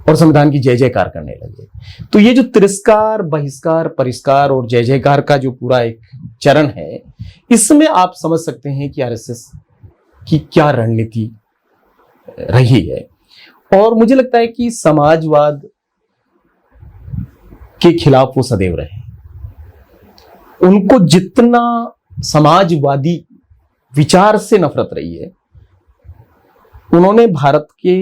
और संविधान की जय जयकार करने लगे। तो ये जो तिरस्कार, बहिष्कार, परिष्कार और जय जयकार का जो पूरा एक चरण है, इसमें आप समझ सकते हैं कि आरएसएस की क्या रणनीति रही है। और मुझे लगता है कि समाजवाद के खिलाफ वो सदैव रहे। उनको जितना समाजवादी विचार से नफरत रही है, उन्होंने भारत के,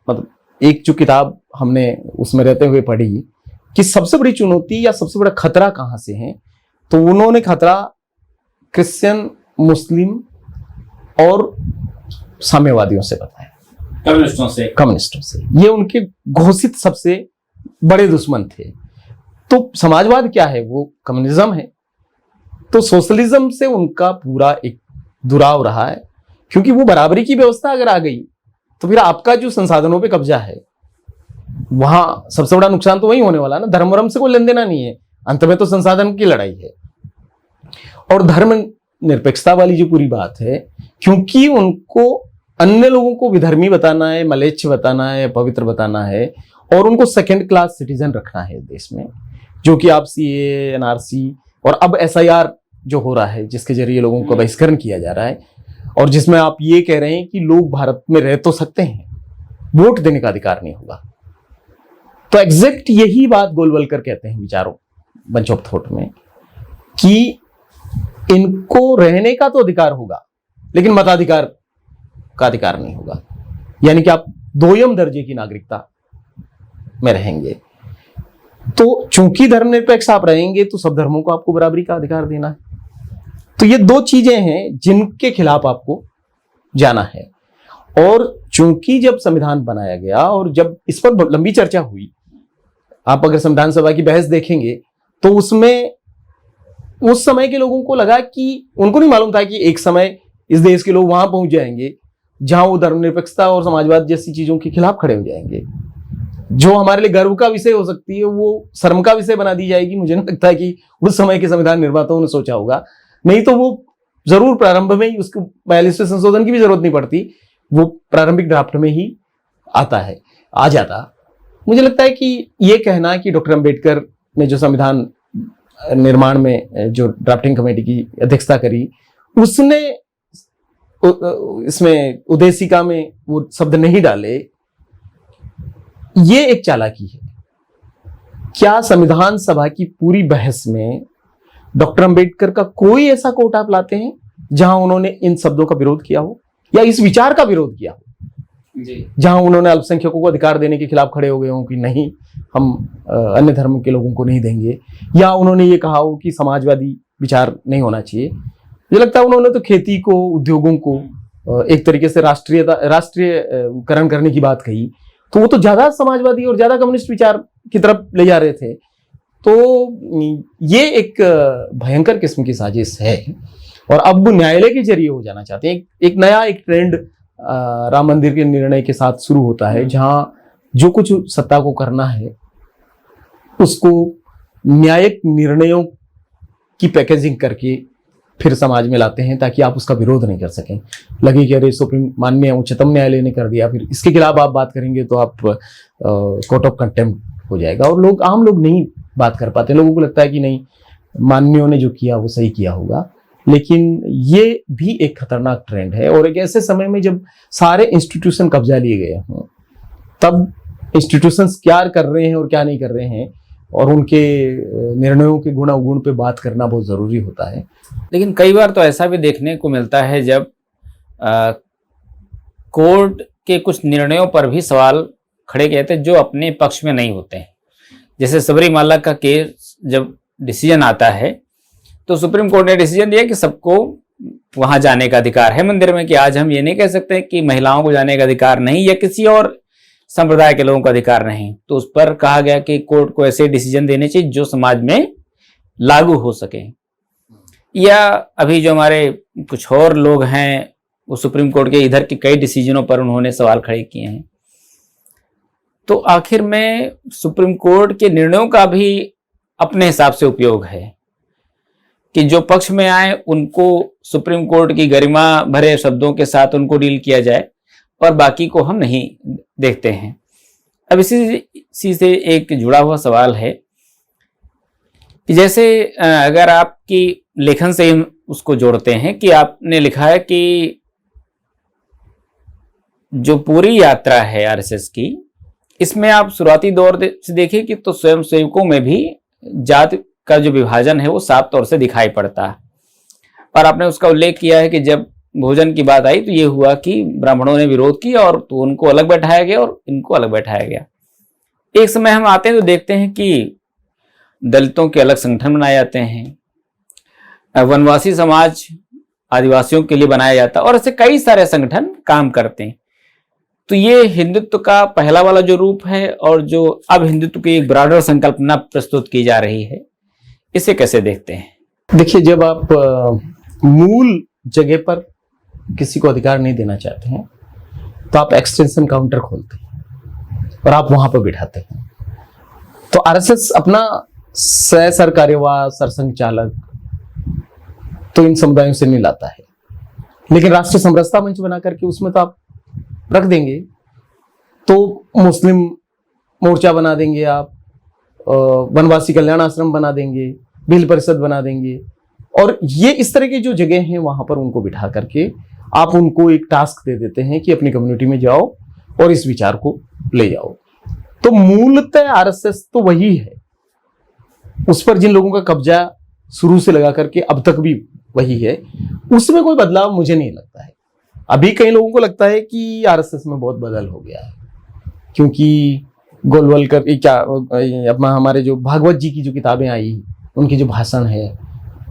मतलब एक जो किताब हमने उसमें रहते हुए पढ़ी कि सबसे बड़ी चुनौती या सबसे बड़ा खतरा कहां से है, तो उन्होंने खतरा क्रिश्चियन, मुस्लिम और साम्यवादियों से बताया, कम्युनिस्टों से। ये उनके घोषित सबसे बड़े दुश्मन थे। तो समाजवाद क्या है? वो कम्युनिज्म है। तो सोशलिज्म से उनका पूरा एक दुराव रहा है, क्योंकि वो बराबरी की व्यवस्था अगर आ गई तो फिर आपका जो संसाधनों पे कब्जा है, वहां सबसे बड़ा नुकसान तो वही होने वाला ना। धर्म वर्म से कोई लेन देना नहीं है, अंत में तो संसाधन की लड़ाई है। और धर्म निरपेक्षता वाली जो पूरी बात है, क्योंकि उनको अन्य लोगों को विधर्मी बताना है, मलेच्छ बताना है, पवित्र बताना है, और उनको सेकेंड क्लास सिटीजन रखना है देश में, जो कि आप सीए, एनआरसी और अब एसआईआर जो हो रहा है, जिसके जरिए लोगों को बहिष्करण किया जा रहा है, और जिसमें आप ये कह रहे हैं कि लोग भारत में रह तो सकते हैं, वोट देने का अधिकार नहीं होगा। तो एग्जैक्ट यही बात गोलवलकर कहते हैं विचारों बंच ऑफ थॉट में, कि इनको रहने का तो अधिकार होगा लेकिन मताधिकार का अधिकार नहीं होगा। यानी कि आप दोयम दर्जे की नागरिकता में रहेंगे। तो चूंकि धर्मनिरपेक्ष आप रहेंगे तो सब धर्मों को आपको बराबरी का अधिकार देना है। तो ये दो चीजें हैं जिनके खिलाफ आपको जाना है। और चूंकि जब संविधान बनाया गया और जब इस पर लंबी चर्चा हुई, आप अगर संविधान सभा की बहस देखेंगे तो उसमें उस समय के लोगों को लगा कि उनको नहीं मालूम था कि एक समय इस देश के लोग वहां पहुंच जाएंगे जहां वो धर्मनिरपेक्षता और समाजवाद जैसी चीजों के खिलाफ खड़े हो जाएंगे। जो हमारे लिए गर्व का विषय हो सकती है वो शर्म का विषय बना दी जाएगी। मुझे नहीं लगता है कि उस समय के संविधान निर्माताओं ने सोचा होगा, नहीं तो वो जरूर प्रारंभ में ही उसको 42वें संशोधन की भी जरूरत नहीं पड़ती, वो प्रारंभिक ड्राफ्ट में ही आ जाता। मुझे लगता है कि ये कहना कि डॉक्टर अंबेडकर ने जो संविधान निर्माण में जो ड्राफ्टिंग कमेटी की अध्यक्षता करी, उसने इसमें उद्देशिका में वो शब्द नहीं डाले, ये एक चालाकी है। क्या संविधान सभा की पूरी बहस में डॉक्टर अंबेडकर का कोई ऐसा कोट आप लाते हैं जहां उन्होंने इन शब्दों का विरोध किया हो या इस विचार का विरोध किया हो जी, जहां उन्होंने अल्पसंख्यकों को अधिकार देने के खिलाफ खड़े हो गए हो कि नहीं, हम अन्य धर्म के लोगों को नहीं देंगे, या उन्होंने ये कहा हो कि समाजवादी विचार नहीं होना चाहिए? मुझे लगता है उन्होंने तो खेती को, उद्योगों को एक तरीके से राष्ट्रीयकरण करने की बात कही, तो वो तो ज्यादा समाजवादी और ज्यादा कम्युनिस्ट विचार की तरफ ले जा रहे थे। तो ये एक भयंकर किस्म की साजिश है और अब न्यायालय के जरिए हो जाना चाहते हैं। एक नया ट्रेंड राम मंदिर के निर्णय के साथ शुरू होता है, जहां जो कुछ सत्ता को करना है उसको न्यायिक निर्णयों की पैकेजिंग करके फिर समाज में लाते हैं ताकि आप उसका विरोध नहीं कर सकें। लगे कि अरे सुप्रीम माननीय उच्चतम न्यायालय ने कर दिया, फिर इसके खिलाफ आप बात करेंगे तो आप कोर्ट ऑफ कंटेम्प्ट हो जाएगा, और लोग, आम लोग नहीं बात कर पाते। लोगों को लगता है कि नहीं, माननीयों ने जो किया वो सही किया होगा। लेकिन ये भी एक खतरनाक ट्रेंड है, और एक ऐसे समय में जब सारे इंस्टीट्यूशन कब्जा लिए गए हों, तब इंस्टीट्यूशंस क्या कर रहे हैं और क्या नहीं कर रहे हैं, और उनके निर्णयों के गुण अवगुण पे बात करना बहुत जरूरी होता है। लेकिन कई बार तो ऐसा भी देखने को मिलता है जब कोर्ट के कुछ निर्णयों पर भी सवाल खड़े किए थे जो अपने पक्ष में नहीं होते हैं। जैसे सबरीमाला का केस जब डिसीजन आता है तो सुप्रीम कोर्ट ने डिसीजन दिया कि सबको वहां जाने का अधिकार है मंदिर में, कि आज हम ये नहीं कह सकते कि महिलाओं को जाने का अधिकार नहीं या किसी और संप्रदाय के लोगों का अधिकार नहीं। तो उस पर कहा गया कि कोर्ट को ऐसे डिसीजन देने चाहिए जो समाज में लागू हो सके। या अभी जो हमारे कुछ और लोग हैं वो सुप्रीम कोर्ट के इधर के कई डिसीजनों पर उन्होंने सवाल खड़े किए हैं। तो आखिर में सुप्रीम कोर्ट के निर्णयों का भी अपने हिसाब से उपयोग है कि जो पक्ष में आए उनको सुप्रीम कोर्ट की गरिमा भरे शब्दों के साथ उनको डील किया जाए और बाकी को हम नहीं देखते हैं। अब इसी से एक जुड़ा हुआ सवाल है कि जैसे अगर आपकी लेखन से हम उसको जोड़ते हैं कि आपने लिखा है कि जो पूरी यात्रा है आरएसएस की, इसमें आप शुरुआती दौर से देखिए कि तो स्वयं सेवकों में भी जाति का जो विभाजन है वो साफ तौर से दिखाई पड़ता है। और आपने उसका उल्लेख किया है कि जब भोजन की बात आई तो ये हुआ कि ब्राह्मणों ने विरोध किया और तो उनको अलग बैठाया गया और इनको अलग बैठाया गया। एक समय हम आते हैं तो देखते हैं कि दलितों के अलग संगठन बनाए जाते हैं, वनवासी समाज आदिवासियों के लिए बनाया जाता है और ऐसे कई सारे संगठन काम करते हैं। तो ये हिंदुत्व का पहला वाला जो रूप है और जो अब हिंदुत्व की एक ब्रॉडर संकल्पना प्रस्तुत की जा रही है, इसे कैसे देखते हैं? देखिए, जब आप मूल जगह पर किसी को अधिकार नहीं देना चाहते हैं तो आप एक्सटेंशन काउंटर खोलते हैं और आप वहां पर बिठाते हैं। तो आरएसएस अपना सह सरकार्यवाह सरसंघ चालक तो इन समुदायों से नहीं लाता है, लेकिन राष्ट्रीय समरसता मंच बना करके उसमें तो आप रख देंगे। तो मुस्लिम मोर्चा बना देंगे आप, वनवासी कल्याण आश्रम बना देंगे, भील परिषद बना देंगे, और ये इस तरह की जो जगह हैं वहां पर उनको बिठा करके आप उनको एक टास्क दे देते हैं कि अपनी कम्युनिटी में जाओ और इस विचार को ले जाओ। तो मूलतः आरएसएस तो वही है, उस पर जिन लोगों का कब्जा शुरू से लगा करके अब तक भी वही है, उसमें कोई बदलाव मुझे नहीं लगता है। अभी कई लोगों को लगता है कि आरएसएस में बहुत बदल हो गया है, क्योंकि गोलवलकर क्या अपना हमारे जो भागवत जी की जो किताबें आई, उनकी जो भाषण है,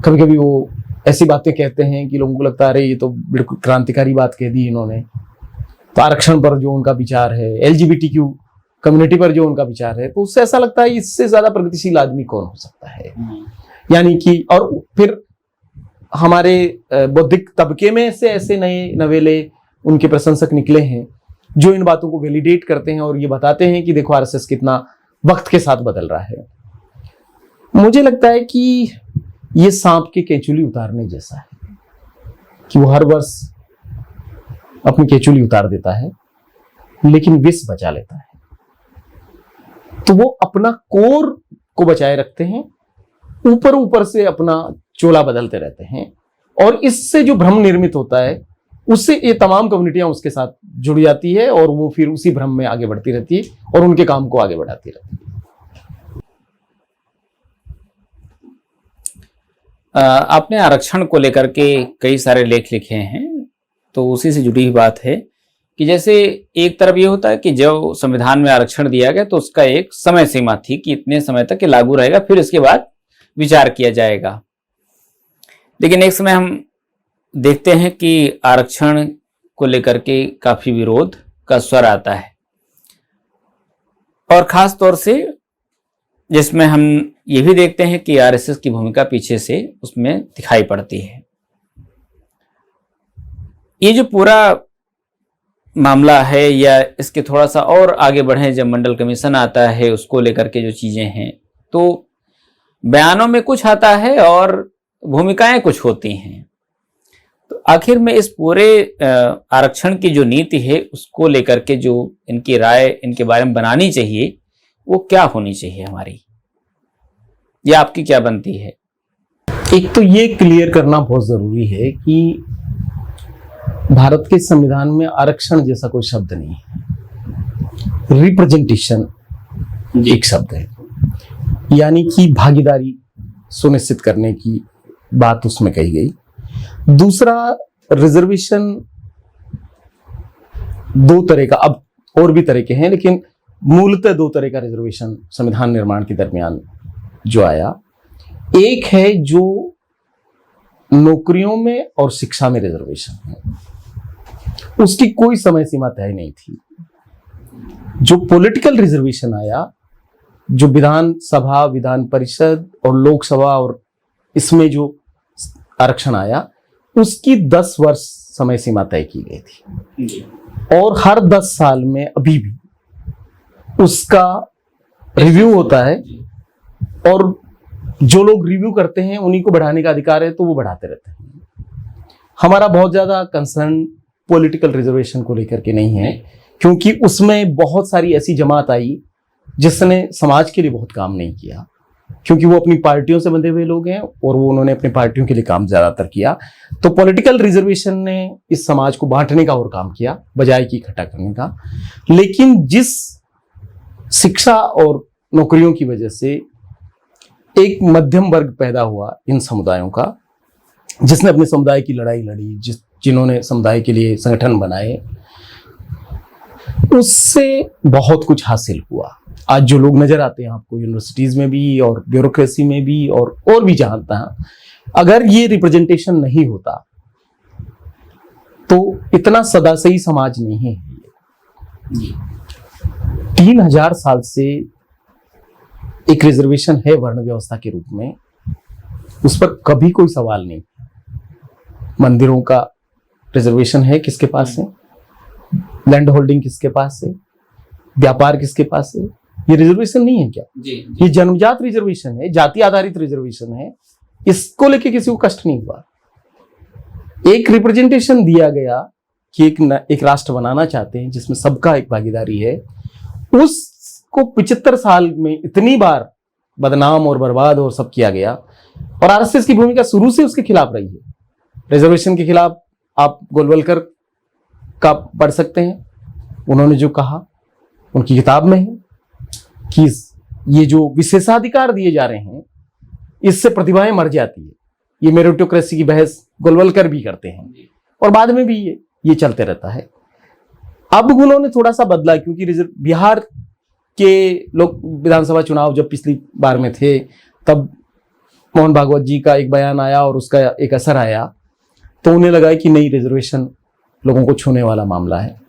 कभी कभी वो ऐसी बातें कहते हैं कि लोगों को लगता है अरे ये तो बिल्कुल क्रांतिकारी बात कह दी इन्होंने। तो आरक्षण पर जो उनका विचार है, एलजीबीटीक्यू कम्युनिटी पर जो उनका विचार है, तो उससे ऐसा लगता है इससे ज्यादा प्रगतिशील आदमी कौन हो सकता है। यानी कि और फिर हमारे बौद्धिक तबके में से ऐसे नए नवेले उनके प्रशंसक निकले हैं जो इन बातों को वैलिडेट करते हैं और ये बताते हैं कि देखो आरएसएस कितना वक्त के साथ बदल रहा है। मुझे लगता है कि ये सांप के केचुली उतारने जैसा है कि वो हर वर्ष अपनी केचुली उतार देता है लेकिन विष बचा लेता है। तो वो अपना कोर को बचाए रखते हैं, ऊपर ऊपर से अपना चोला बदलते रहते हैं, और इससे जो भ्रम निर्मित होता है उससे ये तमाम कम्युनिटियां उसके साथ जुड़ जाती है और वो फिर उसी भ्रम में आगे बढ़ती रहती है और उनके काम को आगे बढ़ाती रहती है। आपने आरक्षण को लेकर के कई सारे लेख लिखे हैं, तो उसी से जुड़ी हुई बात है कि जैसे एक तरफ ये होता है कि जब संविधान में आरक्षण दिया गया तो उसका एक समय सीमा थी कि इतने समय तक ये लागू रहेगा, फिर इसके बाद विचार किया जाएगा। लेकिन एक समय हम देखते हैं कि आरक्षण को लेकर के काफी विरोध का स्वर आता है, और खास तौर से जिसमें हम ये भी देखते हैं कि आरएसएस की भूमिका पीछे से उसमें दिखाई पड़ती है। ये जो पूरा मामला है, या इसके थोड़ा सा और आगे बढ़े, जब मंडल कमीशन आता है उसको लेकर के जो चीजें हैं, तो बयानों में कुछ आता है और भूमिकाएं कुछ होती हैं। तो आखिर में इस पूरे आरक्षण की जो नीति है उसको लेकर के जो इनकी राय इनके बारे में बनानी चाहिए, वो क्या होनी चाहिए हमारी, या आपकी क्या बनती है? एक तो ये क्लियर करना बहुत जरूरी है कि भारत के संविधान में आरक्षण जैसा कोई शब्द नहीं है। रिप्रेजेंटेशन एक शब्द है, यानी कि भागीदारी सुनिश्चित करने की बात उसमें कही गई। दूसरा, रिजर्वेशन दो तरह का, अब और भी तरह के हैं, लेकिन मूलतः दो तरह का रिजर्वेशन संविधान निर्माण के दरमियान जो आया। एक है जो नौकरियों में और शिक्षा में रिजर्वेशन है, उसकी कोई समय सीमा तय नहीं थी। जो पॉलिटिकल रिजर्वेशन आया, जो विधानसभा, विधान परिषद और लोकसभा और इसमें जो आरक्षण आया, उसकी 10 वर्ष समय सीमा तय की गई थी, और हर 10 साल में अभी भी उसका रिव्यू होता है, और जो लोग रिव्यू करते हैं उन्हीं को बढ़ाने का अधिकार है, तो वो बढ़ाते रहते हैं। हमारा बहुत ज्यादा कंसर्न पॉलिटिकल रिजर्वेशन को लेकर के नहीं है, क्योंकि उसमें बहुत सारी ऐसी जमात आई जिसने समाज के लिए बहुत काम नहीं किया, क्योंकि वो अपनी पार्टियों से बंधे हुए लोग हैं और वो उन्होंने अपनी पार्टियों के लिए काम ज्यादातर किया। तो पॉलिटिकल रिजर्वेशन ने इस समाज को बांटने का और काम किया बजाय कि इकट्ठा करने का। लेकिन जिस शिक्षा और नौकरियों की वजह से एक मध्यम वर्ग पैदा हुआ इन समुदायों का, जिसने अपने समुदाय की लड़ाई लड़ी, जिन्होंने समुदाय के लिए संगठन बनाए, उससे बहुत कुछ हासिल हुआ। आज जो लोग नजर आते हैं आपको यूनिवर्सिटीज में भी और ब्यूरोक्रेसी में भी और भी जहां तहां, अगर ये रिप्रेजेंटेशन नहीं होता तो इतना सदासही समाज नहीं है। 3000 साल से एक रिजर्वेशन है वर्ण व्यवस्था के रूप में, उस पर कभी कोई सवाल नहीं। मंदिरों का रिजर्वेशन है, किसके पास है? लैंड होल्डिंग किसके पास है? व्यापार किसके पास है? ये रिजर्वेशन नहीं है क्या? जी। ये जन्मजात रिजर्वेशन है, जाति आधारित रिजर्वेशन है। इसको लेके किसी को कष्ट नहीं हुआ। एक रिप्रेजेंटेशन दिया गया कि एक राष्ट्र बनाना चाहते हैं जिसमें सबका एक भागीदारी है, उसको 75 साल में इतनी बार बदनाम और बर्बाद और सब किया गया। और आरएसएस की भूमिका शुरू से उसके खिलाफ रही है। रिजर्वेशन के खिलाफ आप गोलवलकर का पढ़ सकते हैं, उन्होंने जो कहा उनकी किताब में है कि ये जो विशेषाधिकार दिए जा रहे हैं इससे प्रतिभाएं मर जाती है। ये मेरिटोक्रेसी की बहस गोलवलकर भी करते हैं और बाद में भी ये चलते रहता है। अब उन्होंने थोड़ा सा बदला, क्योंकि बिहार के लोग विधानसभा चुनाव जब पिछली बार में थे तब मोहन भागवत जी का एक बयान आया और उसका एक असर आया, तो उन्हें लगा कि नहीं, रिजर्वेशन लोगों को छूने वाला मामला है।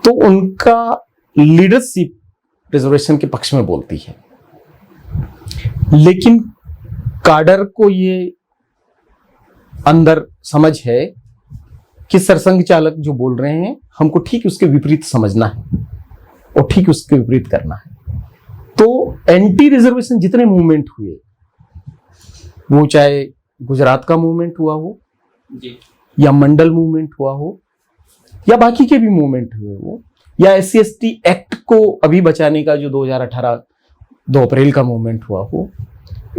तो उनका लीडरशिप रिजर्वेशन के पक्ष में बोलती है, लेकिन काडर को ये अंदर समझ है कि सरसंघ चालक जो बोल रहे हैं हमको ठीक उसके विपरीत समझना है और ठीक उसके विपरीत करना है। तो एंटी रिजर्वेशन जितने मूवमेंट हुए, वो चाहे गुजरात का मूवमेंट हुआ हो जी, या मंडल मूवमेंट हुआ हो या बाकी के भी मूवमेंट हुए हो, या SC/ST एक्ट को अभी बचाने का जो 2018 2 अप्रैल का मूवमेंट हुआ हो,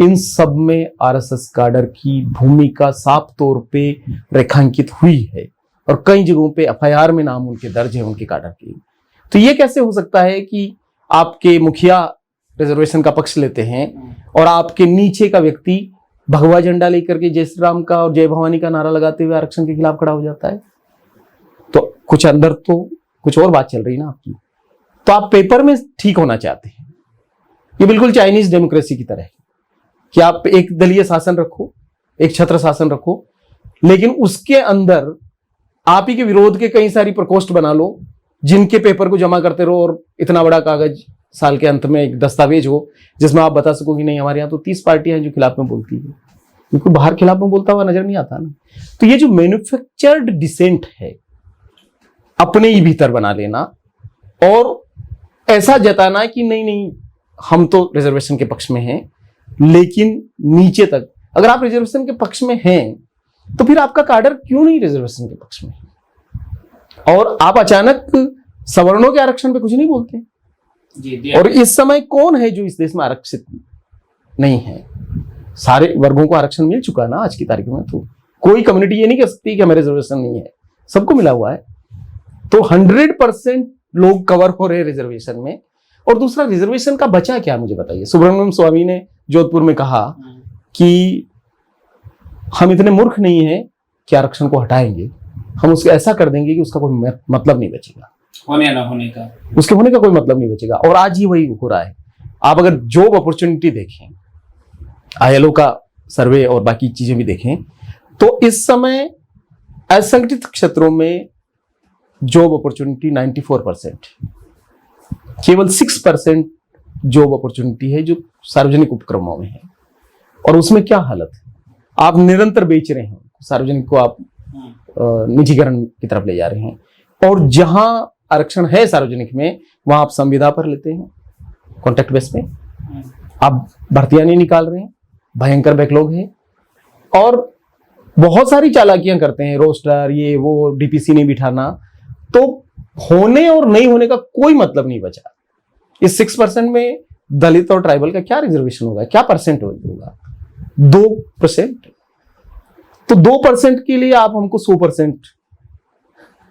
इन सब में आरएसएस काडर की भूमिका साफ तौर पे रेखांकित हुई है और कई जगहों पे FIR में नाम उनके दर्ज है, उनके काडर के। तो ये कैसे हो सकता है कि आपके मुखिया रिजर्वेशन का पक्ष लेते हैं और आपके नीचे का व्यक्ति भगवा झंडा लेकर के जय श्री राम का और जय भवानी का नारा लगाते हुए आरक्षण के खिलाफ खड़ा हो जाता है? तो कुछ अंदर तो कुछ और बात चल रही ना आपकी। तो आप पेपर में ठीक होना चाहते हैं, ये बिल्कुल चाइनीज डेमोक्रेसी की तरह है कि आप एक दलीय शासन रखो, एक छत्र शासन रखो, लेकिन उसके अंदर आप ही के विरोध के कई सारी प्रकोष्ठ बना लो जिनके पेपर को जमा करते रहो और इतना बड़ा कागज साल के अंत में एक दस्तावेज हो जिसमें आप बता सको कि नहीं, हमारे यहाँ तो 30 पार्टियां हैं जो खिलाफ में बोलती है, क्योंकि बाहर खिलाफ में बोलता हुआ नजर नहीं आता ना। तो ये जो मैन्युफैक्चर्ड डिसेंट है, अपने ही भीतर बना लेना और ऐसा जताना कि नहीं नहीं हम तो रिजर्वेशन के पक्ष में हैं, लेकिन नीचे तक अगर आप रिजर्वेशन के पक्ष में हैं तो फिर आपका काडर क्यों नहीं रिजर्वेशन के पक्ष में? और आप अचानक सवर्णों के आरक्षण पे कुछ नहीं बोलते जी। और इस समय कौन है जो इस देश में आरक्षित नहीं है? सारे वर्गों को आरक्षण मिल चुका है ना आज की तारीख में। तो कोई कम्युनिटी ये नहीं कह सकती कि हमें रिजर्वेशन नहीं है, सबको मिला हुआ है। तो 100% लोग कवर हो रहे रिजर्वेशन में। और दूसरा, रिजर्वेशन का बचा क्या, मुझे बताइए। सुब्रमण्यम स्वामी ने जोधपुर में कहा कि हम इतने मूर्ख नहीं हैं कि आरक्षण को हटाएंगे, हम उसको ऐसा कर देंगे कि उसका कोई मतलब नहीं बचेगा, होने ना होने का, उसके होने का कोई मतलब नहीं बचेगा। और आज ही वही हो रहा है। आप अगर जॉब अपॉर्चुनिटी देखें, ILO का सर्वे और बाकी चीजें भी देखें, तो इस समय असंगठित क्षेत्रों में जॉब अपॉर्चुनिटी 94%, केवल 6% जॉब अपॉर्चुनिटी है जो सार्वजनिक उपक्रमों में है। और उसमें क्या हालत है, आप निरंतर बेच रहे हैं, सार्वजनिक को आप निजीकरण की तरफ ले जा रहे हैं। और जहां आरक्षण है सार्वजनिक में, वहां आप संविदा पर लेते हैं, कॉन्ट्रैक्ट बेस पे। आप भर्तियां नहीं निकाल रहे हैं, भयंकर बैकलॉग है, और बहुत सारी चालाकियां करते हैं, रोस्टर ये वो, डीपीसी नहीं बिठाना, तो होने और नहीं होने का कोई मतलब नहीं बचा। इस 6% में दलित और ट्राइबल का क्या रिजर्वेशन होगा, क्या परसेंट होगा? 2%। तो 2% के लिए आप हमको 100%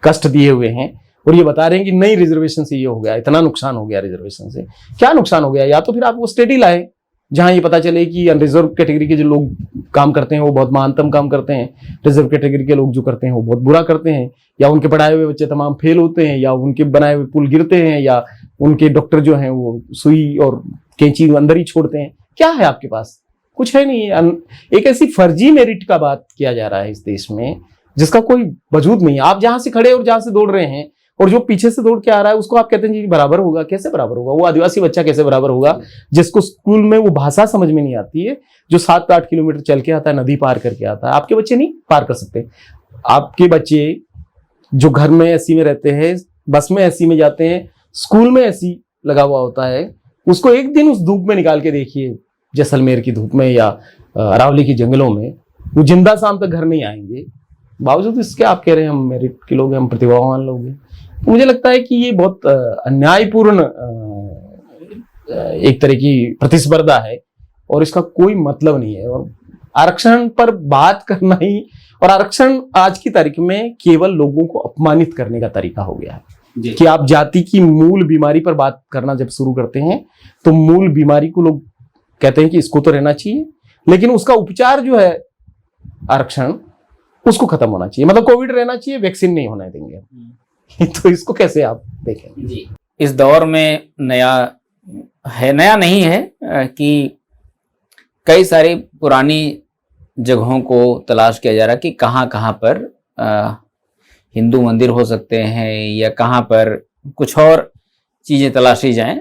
कष्ट दिए हुए हैं और ये बता रहे हैं कि नहीं रिजर्वेशन से ये हो गया, इतना नुकसान हो गया रिजर्वेशन से। क्या नुकसान हो गया? या तो फिर आप वो स्टेट ही लाए जहां ये पता चले कि अनरिजर्व कैटेगरी के जो लोग काम करते हैं वो बहुत महानतम काम करते हैं, रिजर्व कैटेगरी के लोग जो करते हैं वो बहुत बुरा करते हैं, या उनके पढ़ाए हुए बच्चे तमाम फेल होते हैं, या उनके बनाए हुए पुल गिरते हैं, या उनके डॉक्टर जो हैं वो सुई और कैंची अंदर ही छोड़ते हैं। क्या है आपके पास? कुछ है नहीं। एक ऐसी फर्जी मेरिट का बात किया जा रहा है इस देश में जिसका कोई वजूद नहीं है। आप जहां से खड़े और जहां से दौड़ रहे हैं और जो पीछे से दौड़ के आ रहा है उसको आप कहते हैं जी बराबर होगा। कैसे बराबर होगा? वो आदिवासी बच्चा कैसे बराबर होगा जिसको स्कूल में वो भाषा समझ में नहीं आती है, जो 7-8 किलोमीटर चल के आता है, नदी पार करके आता है? आपके बच्चे नहीं पार कर सकते। आपके बच्चे जो घर में एसी में रहते हैं, बस में एसी में जाते हैं, स्कूल में एसी लगा हुआ होता है, उसको एक दिन उस धूप में निकाल के देखिए, जैसलमेर की धूप में या अरावली के जंगलों में, वो जिंदा शाम तक घर नहीं आएंगे। बावजूद इसके आप कह रहे हैं हम मेरिट के लोग हैं, हम प्रतिभावान लोग हैं। तो मुझे लगता है कि ये बहुत अन्यायपूर्ण एक तरह की प्रतिस्पर्धा है और इसका कोई मतलब नहीं है। और आरक्षण पर बात करना ही, और आरक्षण आज की तारीख में केवल लोगों को अपमानित करने का तरीका हो गया है कि आप जाति की मूल बीमारी पर बात करना जब शुरू करते हैं तो मूल बीमारी को लोग कहते हैं कि इसको तो रहना चाहिए, लेकिन उसका उपचार जो है आरक्षण, उसको खत्म होना चाहिए। मतलब कोविड रहना चाहिए, वैक्सीन नहीं होने देंगे। तो इसको कैसे आप देखें? जी, इस दौर में नया नहीं है कि कई सारी पुरानी जगहों को तलाश किया जा रहा है कि कहाँ पर हिंदू मंदिर हो सकते हैं या कहाँ पर कुछ और चीजें तलाशी जाएं।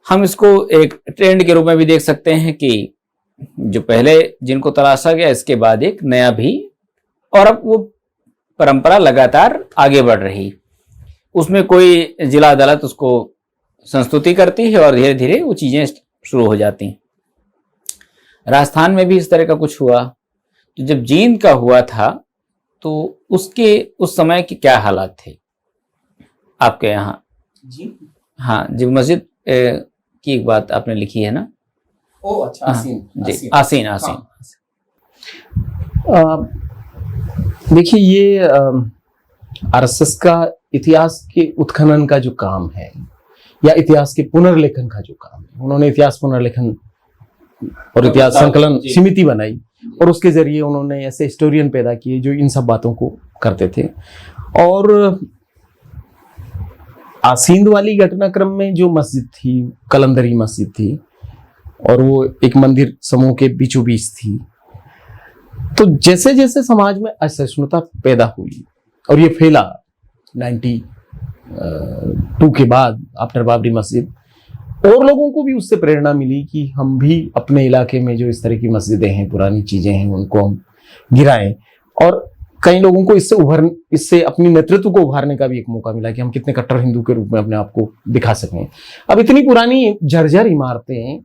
हम इसको एक ट्रेंड के रूप में भी देख सकते हैं कि जो पहले जिनको तलाशा गया, इसके बाद एक नया भी, और अब वो परंपरा लगातार आगे बढ़ रही। उसमें कोई जिला अदालत उसको संस्तुति करती है और धीरे धीरे वो चीजें शुरू हो जाती हैं। राजस्थान में भी इस तरह का कुछ हुआ। तो जब जींद का हुआ था तो उसके उस समय के क्या हालात थे आपके यहाँ? जी हाँ जी, मस्जिद की एक बात आपने लिखी है ना? ओ अच्छा, जी, आसीन। देखिए, ये आरएसएस का इतिहास के उत्खनन का जो काम है या इतिहास के पुनर्लेखन का जो काम है, उन्होंने इतिहास पुनर्लेखन और इतिहास संकलन समिति बनाई और उसके जरिए उन्होंने ऐसे हिस्टोरियन पैदा किए जो इन सब बातों को करते थे। और आसींद वाली घटनाक्रम में जो मस्जिद थी, कलंदरी मस्जिद थी, और वो एक मंदिर समूह के बीचों बीच थी। तो जैसे जैसे समाज में असहिष्णुता पैदा हुई और ये फैला 92 के बाद आफ्टर बाबरी मस्जिद, और लोगों को भी उससे प्रेरणा मिली कि हम भी अपने इलाके में जो इस तरह की मस्जिदें हैं, पुरानी चीजें हैं, उनको हम गिराएं। और कई लोगों को इससे अपनी नेतृत्व को उभारने का भी एक मौका मिला कि हम कितने कट्टर हिंदू के रूप में अपने आप को दिखा सकें। अब इतनी पुरानी जर्जर इमारतें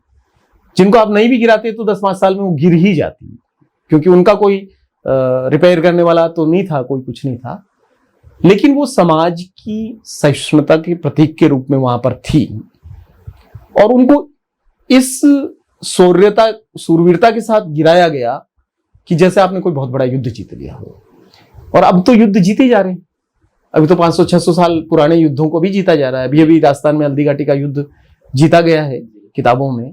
जिनको आप नहीं भी गिराते तो 10-5 साल में वो गिर ही जाती, क्योंकि उनका कोई रिपेयर करने वाला तो नहीं था, कोई कुछ नहीं था, लेकिन वो समाज की सहिष्णुता के प्रतीक के रूप में वहां पर थी। और उनको इस सूरवीरता के साथ गिराया गया कि जैसे आपने कोई बहुत बड़ा युद्ध जीत लिया हो। और अब तो युद्ध जीते जा रहे हैं, अभी तो 500-600 साल पुराने युद्धों को भी जीता जा रहा है। अभी राजस्थान में हल्दी घाटी का युद्ध जीता गया है किताबों में।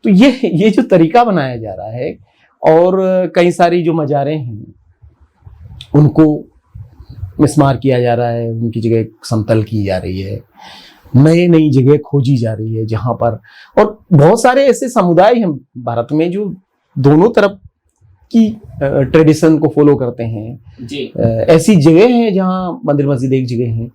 तो ये जो तरीका बनाया जा रहा है, और कई सारी जो मजारें हैं उनको मिसमार किया जा रहा है, उनकी जगह समतल की जा रही है, नई जगह खोजी जा रही है जहां पर। और बहुत सारे ऐसे समुदाय हैं भारत में जो दोनों तरफ की ट्रेडिशन को फॉलो करते हैं जी। ऐसी जगह हैं जहां मंदिर मस्जिद एक जगह है,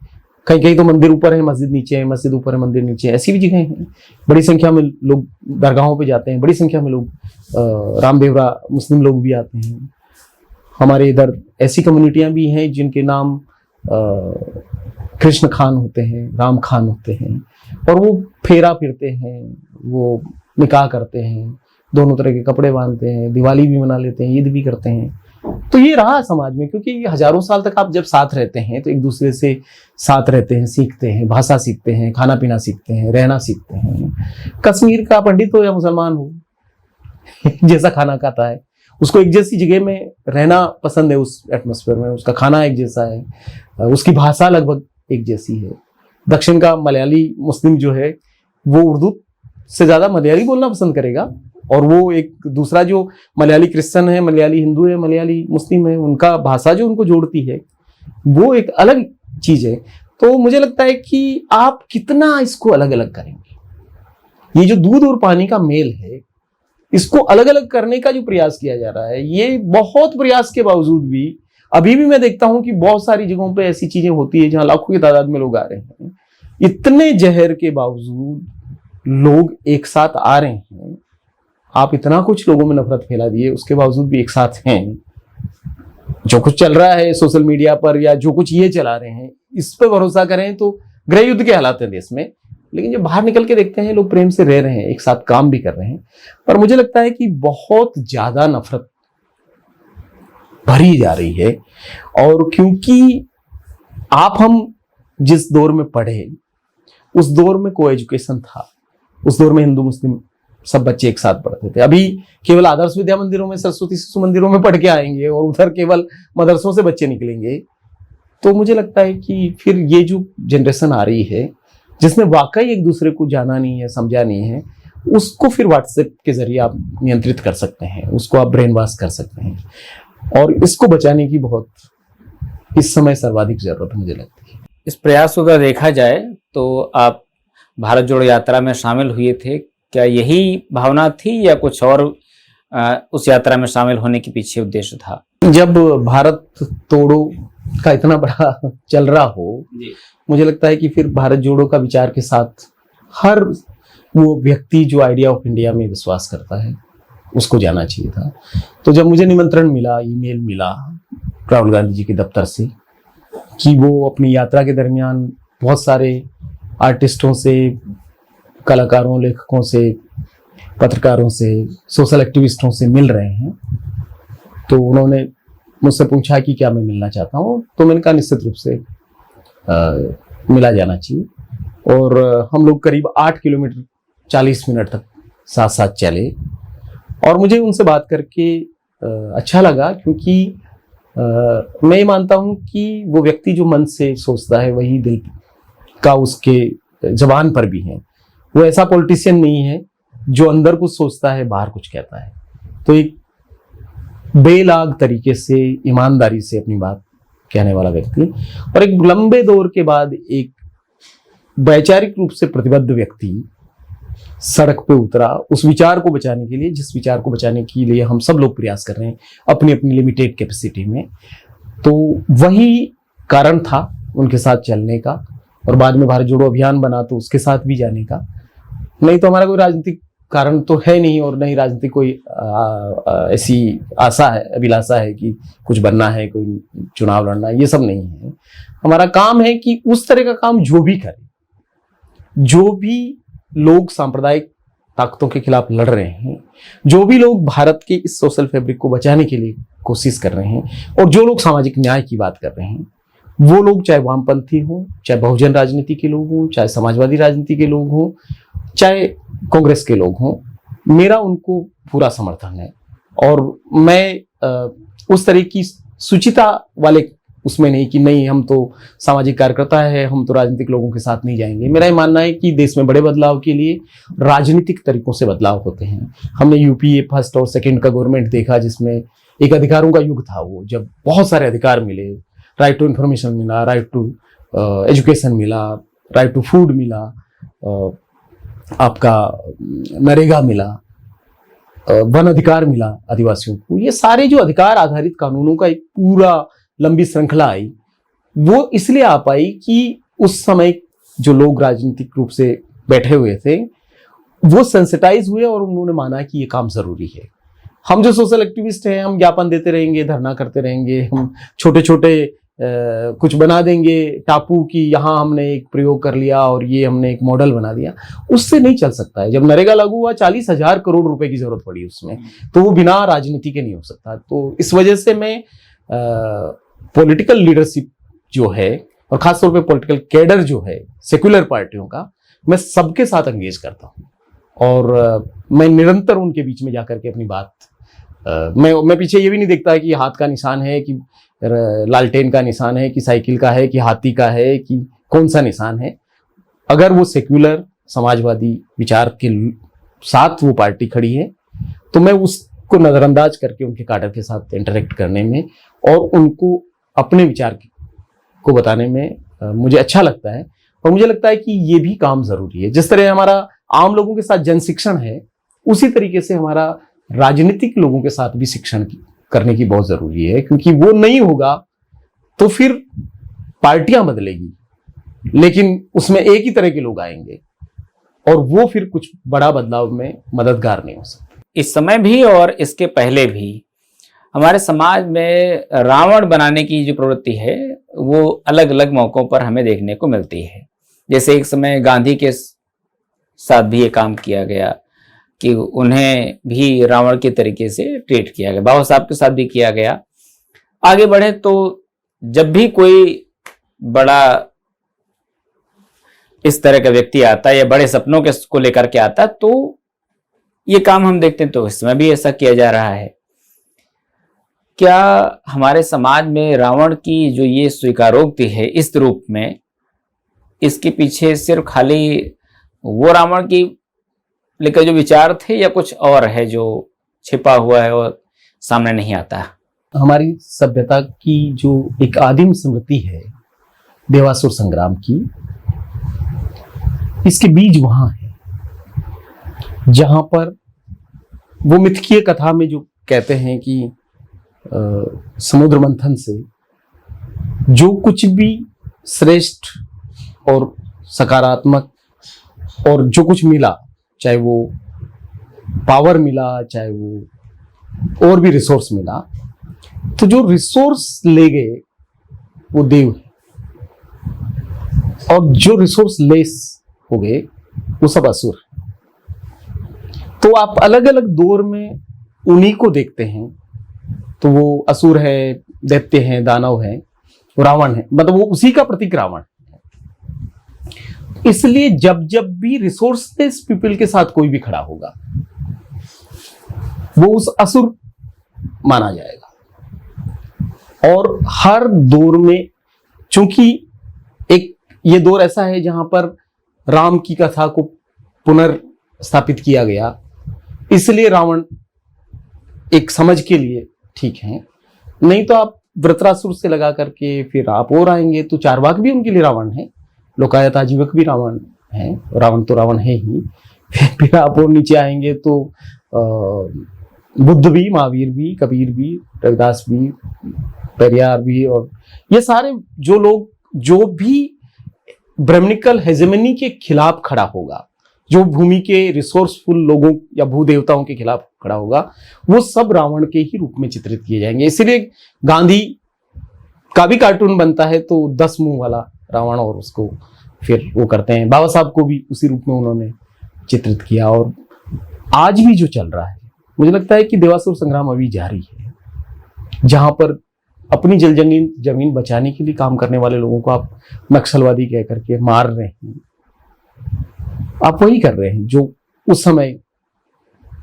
कहीं तो मंदिर ऊपर है, मस्जिद नीचे है, मस्जिद ऊपर है, मंदिर नीचे है। ऐसी भी जगह हैं। बड़ी संख्या में लोग दरगाहों पे जाते हैं, बड़ी संख्या में लोग रामदेवरा मुस्लिम लोग भी आते हैं। हमारे इधर ऐसी कम्युनिटियां भी हैं जिनके नाम कृष्ण खान होते हैं, राम खान होते हैं, और वो फेरा फिरते हैं, वो निकाह करते हैं, दोनों तरह के कपड़े बांधते हैं, दिवाली भी मना लेते हैं, ईद भी करते हैं। तो ये रहा समाज में, क्योंकि ये हजारों साल तक आप जब साथ रहते हैं तो एक दूसरे से साथ रहते हैं, सीखते हैं, भाषा सीखते हैं, खाना पीना सीखते हैं, रहना सीखते हैं। कश्मीर का पंडित हो या मुसलमान हो, जैसा खाना खाता है, उसको एक जैसी जगह में रहना पसंद है, उस एटमॉस्फेयर में, उसका खाना एक जैसा है, उसकी भाषा लगभग एक जैसी है। दक्षिण का मलयाली मुस्लिम जो है वो उर्दू से ज्यादा मलयाली बोलना पसंद करेगा, और वो एक दूसरा जो मलयाली क्रिश्चियन है, मलयाली हिंदू है, मलयाली मुस्लिम है, उनका भाषा जो उनको जोड़ती है वो एक अलग चीज है। तो मुझे लगता है कि आप कितना इसको अलग अलग करेंगे। ये जो दूध और पानी का मेल है, इसको अलग अलग करने का जो प्रयास किया जा रहा है, ये बहुत प्रयास के बावजूद भी अभी भी मैं देखता हूं कि बहुत सारी जगहों पे ऐसी चीजें होती है जहां लाखों की तादाद में लोग आ रहे हैं। इतने जहर के बावजूद लोग एक साथ आ रहे हैं। आप इतना कुछ लोगों में नफरत फैला दिए, उसके बावजूद भी एक साथ हैं। जो कुछ चल रहा है सोशल मीडिया पर या जो कुछ ये चला रहे हैं, इस पे भरोसा करें तो गृह युद्ध के हालात हैं देश में। लेकिन जब बाहर निकल के देखते हैं, लोग प्रेम से रह रहे हैं, एक साथ काम भी कर रहे हैं। पर मुझे लगता है कि बहुत ज्यादा नफरत भरी जा रही है। और क्योंकि हम जिस दौर में पढ़े, उस दौर में को एजुकेशन था, उस दौर में हिंदू मुस्लिम सब बच्चे एक साथ पढ़ते थे। अभी केवल आदर्श विद्या मंदिरों में, सरस्वती शिशु मंदिरों में पढ़ के आएंगे और उधर केवल मदरसों से बच्चे निकलेंगे। तो मुझे लगता है कि फिर ये जो जनरेशन आ रही है, जिसने वाकई एक दूसरे को जाना नहीं है, समझा नहीं है, उसको फिर व्हाट्सएप के जरिए आप नियंत्रित कर सकते हैं, उसको आप ब्रेन वॉश कर सकते हैं। और इसको बचाने की बहुत इस समय सर्वाधिक जरूरत मुझे लगती है। इस प्रयास को अगर देखा जाए तो आप भारत जोड़ो यात्रा में शामिल हुए थे, क्या यही भावना थी या कुछ और उस यात्रा में शामिल होने के पीछे उद्देश्य था? जब भारत तोड़ो का इतना बड़ा चल रहा हो, मुझे लगता है कि फिर भारत जोड़ो का विचार के साथ हर वो व्यक्ति जो आइडिया ऑफ इंडिया में विश्वास करता है, उसको जाना चाहिए था। तो जब मुझे निमंत्रण मिला, ईमेल मिला राहुल गांधी जी के दफ्तर से कि वो अपनी यात्रा के दरमियान बहुत सारे आर्टिस्टों से, कलाकारों, लेखकों से, पत्रकारों से, सोशल एक्टिविस्टों से मिल रहे हैं, तो उन्होंने मुझसे पूछा कि क्या मैं मिलना चाहता हूँ। तो मैंने कहा निश्चित रूप से मिला जाना चाहिए। और हम लोग करीब 8 किलोमीटर 40 मिनट तक साथ साथ चले। और मुझे उनसे बात करके अच्छा लगा, क्योंकि मैं ये मानता हूँ कि वो व्यक्ति जो मन से सोचता है वही दिल का उसके जबान पर भी है। वो ऐसा पॉलिटिशियन नहीं है जो अंदर कुछ सोचता है बाहर कुछ कहता है। तो एक बेलाग तरीके से, ईमानदारी से अपनी बात कहने वाला व्यक्ति, और एक लंबे दौर के बाद एक वैचारिक रूप से प्रतिबद्ध व्यक्ति सड़क पे उतरा उस विचार को बचाने के लिए, जिस विचार को बचाने के लिए हम सब लोग प्रयास कर रहे हैं अपनी अपनी लिमिटेड कैपेसिटी में। तो वही कारण था उनके साथ चलने का, और बाद में भारत जोड़ो अभियान बना तो उसके साथ भी जाने का। नहीं तो हमारा कोई राजनीतिक कारण तो है नहीं, और नहीं राजनीतिक कोई ऐसी आशा है, अभिलाषा है कि कुछ बनना है, कोई चुनाव लड़ना है, ये सब नहीं है। हमारा काम है कि उस तरह का काम जो भी करे, जो भी लोग सांप्रदायिक ताकतों के खिलाफ लड़ रहे हैं, जो भी लोग भारत के इस सोशल फैब्रिक को बचाने के लिए कोशिश कर रहे हैं, और जो लोग सामाजिक न्याय की बात कर रहे हैं, वो लोग चाहे वामपंथी हों, चाहे बहुजन राजनीति के लोग हों, चाहे समाजवादी राजनीति के लोग हों, चाहे कांग्रेस के लोग हों, मेरा उनको पूरा समर्थन है। और मैं उस तरह की सुचिता वाले उसमें नहीं कि नहीं हम तो सामाजिक कार्यकर्ता है, हम तो राजनीतिक लोगों के साथ नहीं जाएंगे। मेरा ये मानना है कि देश में बड़े बदलाव के लिए राजनीतिक तरीकों से बदलाव होते हैं। हमने यूपीए फर्स्ट और सेकंड का गवर्नमेंट देखा, जिसमें एक अधिकारों का युग था, वो जब बहुत सारे अधिकार मिले, राइट टू इंफॉर्मेशन मिला, राइट टू एजुकेशन मिला, राइट टू फूड मिला, आपका नरेगा मिला, वन अधिकार मिला आदिवासियों को। ये सारे जो अधिकार आधारित कानूनों का एक पूरा लंबी श्रृंखला आई, वो इसलिए आ पाई कि उस समय जो लोग राजनीतिक रूप से बैठे हुए थे वो सेंसिटाइज हुए और उन्होंने माना कि ये काम जरूरी है। हम जो सोशल एक्टिविस्ट हैं, हम ज्ञापन देते रहेंगे, धरना करते रहेंगे, हम छोटे छोटे कुछ बना देंगे टापू की, यहाँ हमने एक प्रयोग कर लिया और ये हमने एक मॉडल बना दिया, उससे नहीं चल सकता है। जब नरेगा लागू हुआ 40,000 करोड़ रुपए की जरूरत पड़ी उसमें, तो वो बिना राजनीति के नहीं हो सकता। तो इस वजह से मैं पॉलिटिकल लीडरशिप जो है और खासतौर पे पॉलिटिकल कैडर जो है सेक्युलर पार्टियों का, मैं सबके साथ एंगेज करता हूँ और मैं निरंतर उनके बीच में जाकर के अपनी बात मैं पीछे ये भी नहीं देखता है कि हाथ का निशान है, कि लालटेन का निशान है, कि साइकिल का है, कि हाथी का है, कि कौन सा निशान है। अगर वो सेक्युलर समाजवादी विचार के साथ वो पार्टी खड़ी है तो मैं उसको नजरअंदाज करके उनके कैडर के साथ इंटरेक्ट करने में और उनको अपने विचार को बताने में मुझे अच्छा लगता है। और मुझे लगता है कि ये भी काम जरूरी है। जिस तरह हमारा आम लोगों के साथ जन शिक्षण है, उसी तरीके से हमारा राजनीतिक लोगों के साथ भी शिक्षण करने की बहुत जरूरी है, क्योंकि वो नहीं होगा तो फिर पार्टियां बदलेगी लेकिन उसमें एक ही तरह के लोग आएंगे और वो फिर कुछ बड़ा बदलाव में मददगार नहीं हो सकता। इस समय भी और इसके पहले भी हमारे समाज में रावण बनाने की जो प्रवृत्ति है वो अलग अलग मौकों पर हमें देखने को मिलती है। जैसे एक समय गांधी के साथ भी ये काम किया गया कि उन्हें भी रावण के तरीके से ट्रीट किया गया, बाबा साहब के साथ भी किया गया। आगे बढ़े तो जब भी कोई बड़ा इस तरह का व्यक्ति आता है या बड़े सपनों के को लेकर के आता तो ये काम हम देखते हैं, तो इस समय भी ऐसा किया जा रहा है। क्या हमारे समाज में रावण की जो ये स्वीकारोक्ति है इस रूप में, इसके पीछे सिर्फ खाली वो रावण की लेकर जो विचार थे या कुछ और है जो छिपा हुआ है और सामने नहीं आता? हमारी सभ्यता की जो एक आदिम स्मृति है देवासुर संग्राम की, इसके बीज वहां है जहां पर वो मिथकीय कथा में जो कहते हैं कि समुद्र मंथन से जो कुछ भी श्रेष्ठ और सकारात्मक और जो कुछ मिला, चाहे वो पावर मिला, चाहे वो और भी रिसोर्स मिला, तो जो रिसोर्स ले गए वो देव है और जो रिसोर्स लेस हो गए वो सब असुर है। तो आप अलग अलग दौर में उन्हीं को देखते हैं, तो वो असुर है, दैत्य है, दानव है, रावण है, मतलब वो उसी का प्रतीक रावण है। इसलिए जब जब भी रिसोर्सलेस पीपल के साथ कोई भी खड़ा होगा वो उस असुर माना जाएगा। और हर दौर में, चूंकि एक ये दौर ऐसा है जहां पर राम की कथा को पुनर्स्थापित किया गया, इसलिए रावण एक समझ के लिए ठीक है। नहीं तो आप वृत्रासुर से लगा करके फिर आप और आएंगे तो चारवाक भी उनके लिए रावण है, लोकायत आजीवक भी रावण है, रावण तो रावण है ही। फिर आप और नीचे आएंगे तो बुद्ध भी, महावीर भी, कबीर भी, रविदास भी, पेरियार भी, और ये सारे जो लोग जो भी ब्राह्मणिकल हेजेमनी के खिलाफ खड़ा होगा, जो भूमि के रिसोर्सफुल लोगों या भूदेवताओं के खिलाफ खड़ा होगा, वो सब रावण के ही रूप में चित्रित किए जाएंगे। इसीलिए गांधी का भी कार्टून बनता है तो 10 मुंह वाला रावण, और उसको फिर वो करते हैं। बाबा साहब को भी उसी रूप में उन्होंने चित्रित किया। और आज भी जो चल रहा है, मुझे लगता है कि देवासुर संग्राम अभी जारी है, जहां पर अपनी जमीन बचाने के लिए काम करने वाले लोगों को आप नक्सलवादी कह करके मार रहे हैं। आप वही कर रहे हैं जो उस समय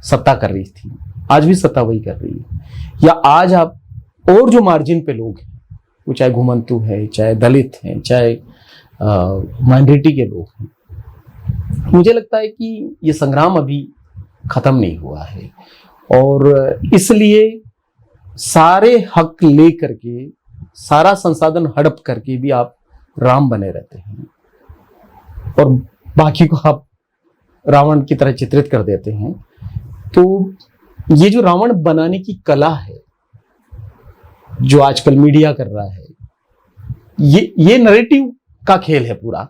सत्ता कर रही थी, आज भी सत्ता वही कर रही है। या आज आप और जो मार्जिन पे लोग हैं, वो चाहे घुमंतु है, चाहे दलित हैं, चाहे माइनॉरिटी के लोग हैं, मुझे लगता है कि ये संग्राम अभी खत्म नहीं हुआ है। और इसलिए सारे हक ले करके, सारा संसाधन हड़प करके भी आप राम बने रहते हैं और बाकी को आप रावण की तरह चित्रित कर देते हैं। तो ये जो रावण बनाने की कला है जो आजकल मीडिया कर रहा है, ये नैरेटिव का खेल है पूरा।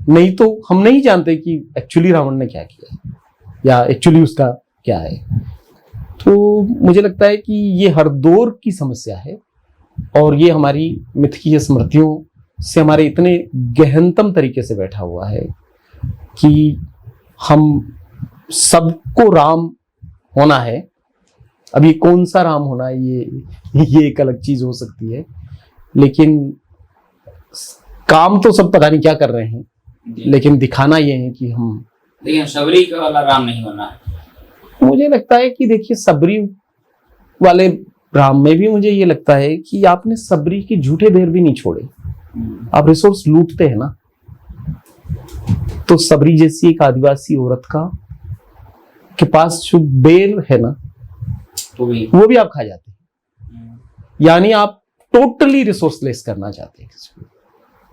नहीं तो हम नहीं जानते कि एक्चुअली रावण ने क्या किया या एक्चुअली उसका क्या है। तो मुझे लगता है कि ये हर दौर की समस्या है और ये हमारी मिथकीय स्मृतियों से हमारे इतने गहनतम तरीके से बैठा हुआ है कि हम सबको राम होना है। अभी कौन सा राम होना है ये एक अलग चीज हो सकती है, लेकिन काम तो सब पता नहीं क्या कर रहे हैं, लेकिन दिखाना ये है कि हम, लेकिन सबरी का वाला राम नहीं होना है। मुझे लगता है कि देखिए सबरी वाले राम में भी मुझे ये लगता है कि आपने सबरी के झूठे बेर भी नहीं छोड़े। आप रिसोर्स लूटते हैं ना, तो सबरी जैसी एक आदिवासी औरत का के पास जो बेर है ना वो भी आप खा जाते हैं। यानी आप टोटली रिसोर्सलेस करना चाहते हैं किसी को।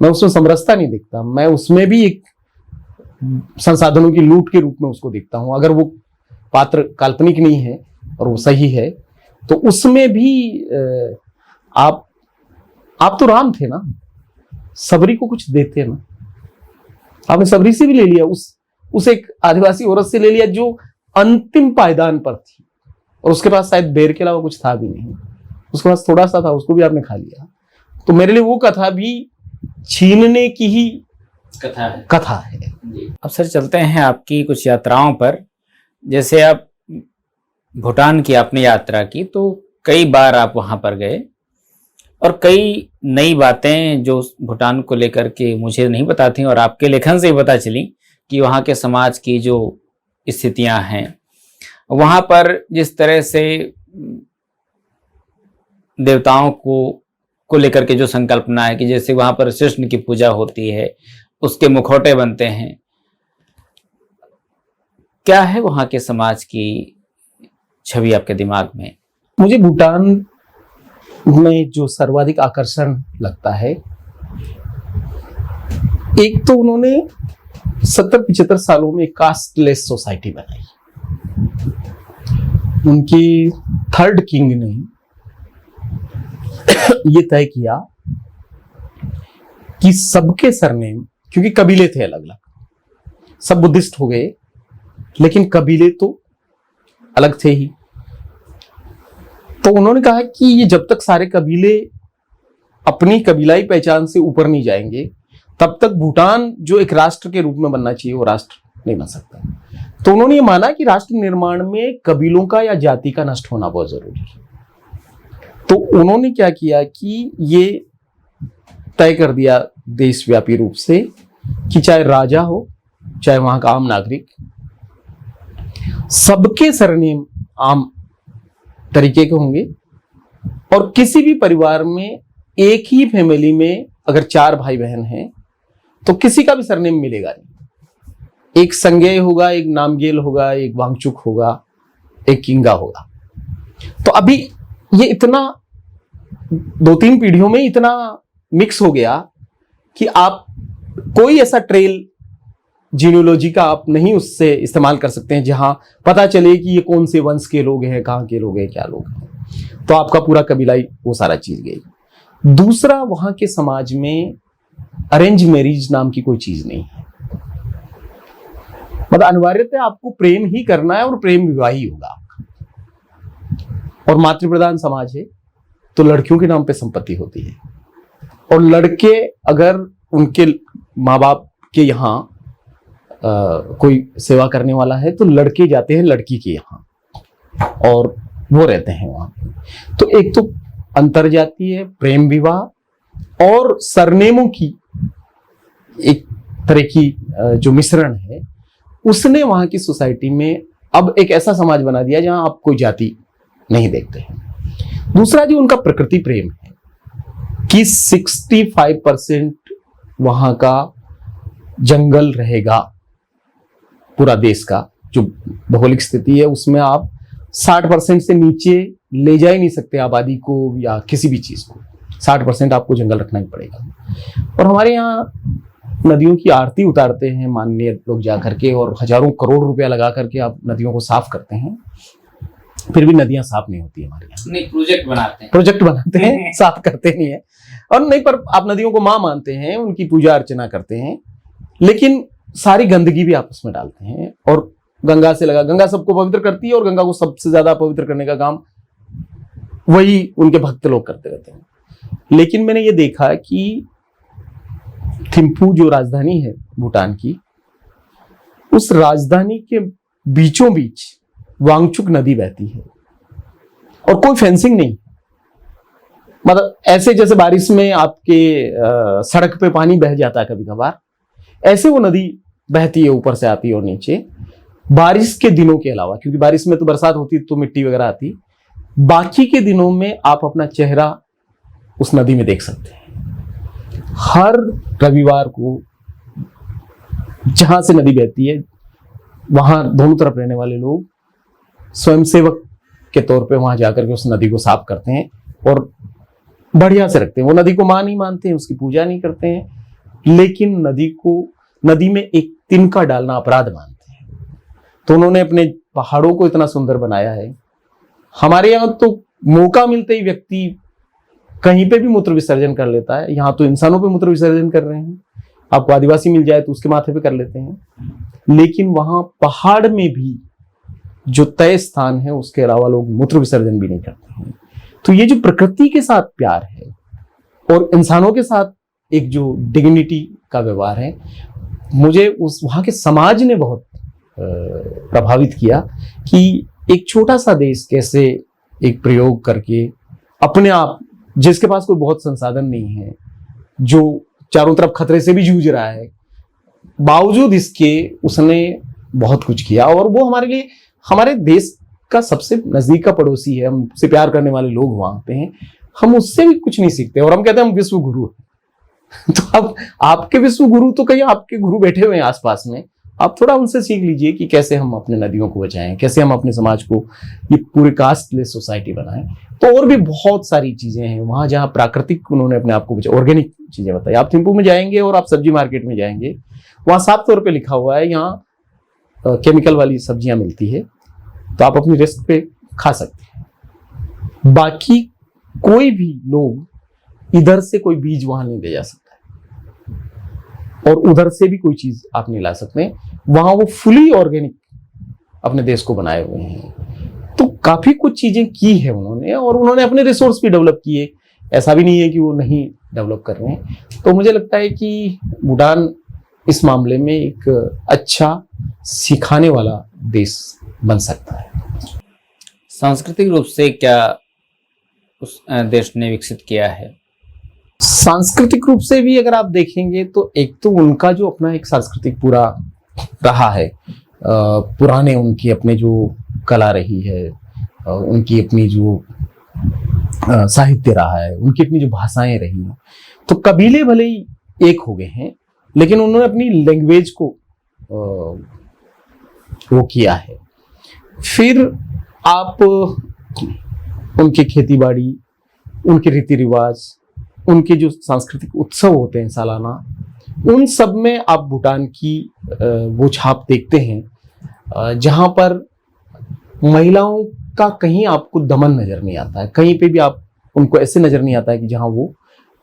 मैं उसमें समरसता नहीं देखता, मैं उसमें भी एक संसाधनों की लूट के रूप में उसको देखता हूं। अगर वो पात्र काल्पनिक नहीं है और वो सही है तो उसमें भी आप तो राम थे ना, सबरी को कुछ देते ना। आपने सबरी से भी ले लिया, उस एक आदिवासी औरत से ले लिया जो अंतिम पायदान पर थी, और उसके पास शायद बेर के अलावा कुछ था भी नहीं, उसके पास थोड़ा सा था, उसको भी आपने खा लिया। तो मेरे लिए वो कथा भी छीनने की ही कथा है। अब सर चलते हैं आपकी कुछ यात्राओं पर। जैसे आप भूटान की आपने यात्रा की तो कई बार आप वहां पर गए और कई नई बातें जो भूटान को लेकर के मुझे नहीं पता थी और आपके लेखन से ही पता चली कि वहाँ के समाज की जो स्थितियां हैं, वहां पर जिस तरह से देवताओं को लेकर के जो संकल्पना है कि जैसे वहां पर कृष्ण की पूजा होती है, उसके मुखौटे बनते हैं। क्या है वहां के समाज की छवि आपके दिमाग में? मुझे भूटान में जो सर्वाधिक आकर्षण लगता है, एक तो उन्होंने 70-75 सालों में कास्टलेस सोसाइटी बनाई। उनकी थर्ड किंग ने ये तय किया कि सबके सरनेम, क्योंकि कबीले थे अलग अलग, सब बुद्धिस्ट हो गए लेकिन कबीले तो अलग थे ही। तो उन्होंने कहा कि ये जब तक सारे कबीले अपनी कबीलाई पहचान से ऊपर नहीं जाएंगे तब तक भूटान जो एक राष्ट्र के रूप में बनना चाहिए वो राष्ट्र नहीं बन सकता। तो उन्होंने ये माना कि राष्ट्र निर्माण में कबीलों का या जाति का नष्ट होना बहुत जरूरी है। तो उन्होंने क्या किया कि ये तय कर दिया देशव्यापी रूप से कि चाहे राजा हो चाहे वहां का आम नागरिक, सबके सरनेम आम तरीके के होंगे, और किसी भी परिवार में एक ही फैमिली में अगर 4 भाई बहन हैं तो किसी का भी सरनेम मिलेगा नहीं। एक संज्ञेय होगा, एक नामगेल होगा, एक वांगचुक होगा, एक किंगा होगा। तो अभी ये इतना 2-3 पीढ़ियों में इतना मिक्स हो गया कि आप कोई ऐसा ट्रेल जीनियोलॉजी का आप नहीं उससे इस्तेमाल कर सकते हैं जहां पता चले कि ये कौन से वंश के लोग हैं, कहां के लोग हैं, क्या लोग हैं। तो आपका पूरा कबीलाई वो सारा चीज गई। दूसरा, वहां के समाज में अरेंज मैरिज नाम की कोई चीज नहीं है। मतलब अनिवार्यतः आपको प्रेम ही करना है और प्रेम विवाह ही होगा। और मातृ प्रधान समाज है तो लड़कियों के नाम पे संपत्ति होती है, और लड़के अगर उनके माँ बाप के यहाँ कोई सेवा करने वाला है तो लड़के जाते हैं लड़की के यहाँ और वो रहते हैं वहां पे। तो एक तो अंतरजातीय प्रेम विवाह और सरनेमों की एक तरह की जो मिश्रण है, उसने वहां की सोसाइटी में अब एक ऐसा समाज बना दिया जहां आप कोई जाति नहीं देखते हैं। दूसरा जो उनका प्रकृति प्रेम है कि 65% वहां का जंगल रहेगा। पूरा देश का जो भौगोलिक स्थिति है उसमें आप 60% से नीचे ले जा ही नहीं सकते आबादी को या किसी भी चीज को। 60% आपको जंगल रखना ही पड़ेगा। और हमारे यहाँ नदियों की आरती उतारते हैं माननीय लोग जा करके, और हजारों करोड़ रुपया लगा करके आप नदियों को साफ करते हैं, फिर भी नदियां साफ नहीं होती हमारे यहाँ। नहीं, प्रोजेक्ट बनाते हैं साफ करते नहीं है। और नहीं, पर आप नदियों को मां मानते हैं, उनकी पूजा अर्चना करते हैं, लेकिन सारी गंदगी भी आप उसमें डालते हैं। और गंगा से लगा, गंगा सबको पवित्र करती है और गंगा को सबसे ज्यादा पवित्र करने का काम वही उनके भक्त लोग करते रहते हैं। लेकिन मैंने ये देखा कि थिम्पू जो राजधानी है भूटान की, उस राजधानी के बीचों बीच वांगचुक नदी बहती है और कोई फेंसिंग नहीं। मतलब ऐसे जैसे बारिश में आपके सड़क पे पानी बह जाता है कभी कभार, ऐसे वो नदी बहती है, ऊपर से आती है और नीचे। बारिश के दिनों के अलावा, क्योंकि बारिश में तो बरसात होती तो मिट्टी वगैरह आती, बाकी के दिनों में आप अपना चेहरा उस नदी में देख सकते हैं। हर रविवार को जहां से नदी बहती है, वहां दोनों तरफ रहने वाले लोग स्वयंसेवक के तौर पे वहां जाकर के उस नदी को साफ करते हैं और बढ़िया से रखते हैं। वो नदी को मां नहीं मानते हैं, उसकी पूजा नहीं करते हैं, लेकिन नदी में एक तिनका डालना अपराध मानते हैं। तो उन्होंने अपने पहाड़ों को इतना सुंदर बनाया है। हमारे यहाँ तो मौका मिलते ही व्यक्ति कहीं पे भी मूत्र विसर्जन कर लेता है, यहाँ तो इंसानों पे मूत्र विसर्जन कर रहे हैं। आपको आदिवासी मिल जाए तो उसके माथे पे कर लेते हैं, लेकिन वहां पहाड़ में भी जो तय स्थान है उसके अलावा लोग मूत्र विसर्जन भी नहीं करते हैं। तो ये जो प्रकृति के साथ प्यार है और इंसानों के साथ एक जो डिग्निटी का व्यवहार है, मुझे उस वहां के समाज ने बहुत प्रभावित किया कि एक छोटा सा देश कैसे एक प्रयोग करके अपने आप, जिसके पास कोई बहुत संसाधन नहीं है, जो चारों तरफ खतरे से भी जूझ रहा है, बावजूद इसके उसने बहुत कुछ किया। और वो हमारे लिए, हमारे देश का सबसे नजदीक का पड़ोसी है, हमसे प्यार करने वाले लोग वहां पे हैं, हम उससे भी कुछ नहीं सीखते और हम कहते हैं हम विश्व गुरु हैं। तो अब आपके विश्व गुरु तो कहीं आपके गुरु बैठे हुए हैं आसपास में, आप थोड़ा उनसे सीख लीजिए कि कैसे हम अपने नदियों को बचाएं, कैसे हम अपने समाज को ये पूरे कास्टलेस सोसाइटी बनाएं। तो और भी बहुत सारी चीजें हैं वहां जहां प्राकृतिक उन्होंने अपने आप को बचा, ऑर्गेनिक चीजें बताई। आप थिम्पू में जाएंगे और आप सब्जी मार्केट में जाएंगे, वहां साफ तौर पे लिखा हुआ है यहाँ केमिकल वाली सब्जियां मिलती है, तो आप अपनी रिस्क पे खा सकते हैं। बाकी कोई भी लोग इधर से कोई बीज वहां नहीं ले जा सकता और उधर से भी कोई चीज आप नहीं ला सकते। वहां वो फुली ऑर्गेनिक अपने देश को बनाए हुए हैं। तो काफी कुछ चीजें की है उन्होंने, और उन्होंने अपने रिसोर्स भी डेवलप किए, ऐसा भी नहीं है कि वो नहीं डेवलप कर रहे हैं। तो मुझे लगता है कि भूटान इस मामले में एक अच्छा सिखाने वाला देश बन सकता है। सांस्कृतिक रूप से क्या उस देश ने विकसित किया है? सांस्कृतिक रूप से भी अगर आप देखेंगे तो एक तो उनका जो अपना एक सांस्कृतिक पूरा रहा है, पुराने उनकी अपने जो कला रही है, उनकी अपनी जो साहित्य रहा है, उनकी अपनी जो भाषाएं रही हैं, तो कबीले भले ही एक हो गए हैं, लेकिन उन्होंने अपनी लैंग्वेज को वो किया है। फिर आप उनके खेती बाड़ी, उनके रीति रिवाज, उनके जो सांस्कृतिक उत्सव होते हैं सालाना, उन सब में आप भूटान की वो छाप देखते हैं, जहां पर महिलाओं का कहीं आपको दमन नजर नहीं आता है, कहीं पे भी आप उनको ऐसे नजर नहीं आता है कि जहां वो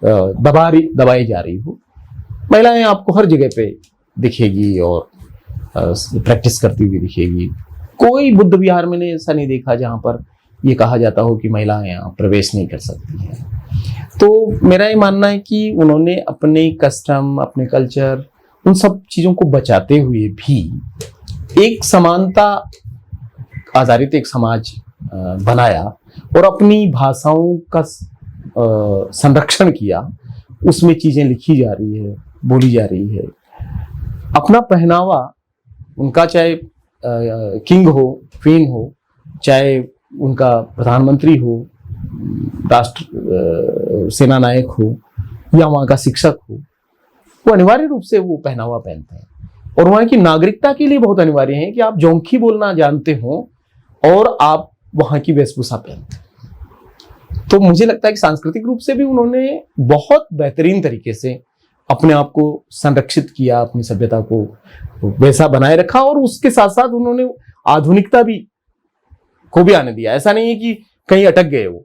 दबाई जा रही हो। महिलाएं आपको हर जगह पे दिखेगी और प्रैक्टिस करती हुई दिखेगी। कोई बुद्ध विहार में ऐसा नहीं देखा जहां पर ये कहा जाता हो कि महिलाएं यहाँ प्रवेश नहीं कर सकती हैं। तो मेरा ये मानना है कि उन्होंने अपने कस्टम, अपने कल्चर, उन सब चीजों को बचाते हुए भी एक समानता आधारित एक समाज बनाया और अपनी भाषाओं का संरक्षण किया। उसमें चीजें लिखी जा रही है, बोली जा रही है। अपना पहनावा उनका, चाहे किंग हो, क्वीन हो, चाहे उनका प्रधानमंत्री हो, राष्ट्र सेना नायक हो, या वहां का शिक्षक हो, वो अनिवार्य रूप से वो पहनावा पहनते हैं। और वहां की नागरिकता के लिए बहुत अनिवार्य है कि आप जोंखी बोलना जानते हो और आप वहां की वेशभूषा पहनते हैं। तो मुझे लगता है कि सांस्कृतिक रूप से भी उन्होंने बहुत बेहतरीन तरीके से अपने आप को संरक्षित किया, अपनी सभ्यता को वैसा बनाए रखा, और उसके साथ साथ उन्होंने आधुनिकता भी को भी आने दिया। ऐसा नहीं है कि कहीं अटक गए वो,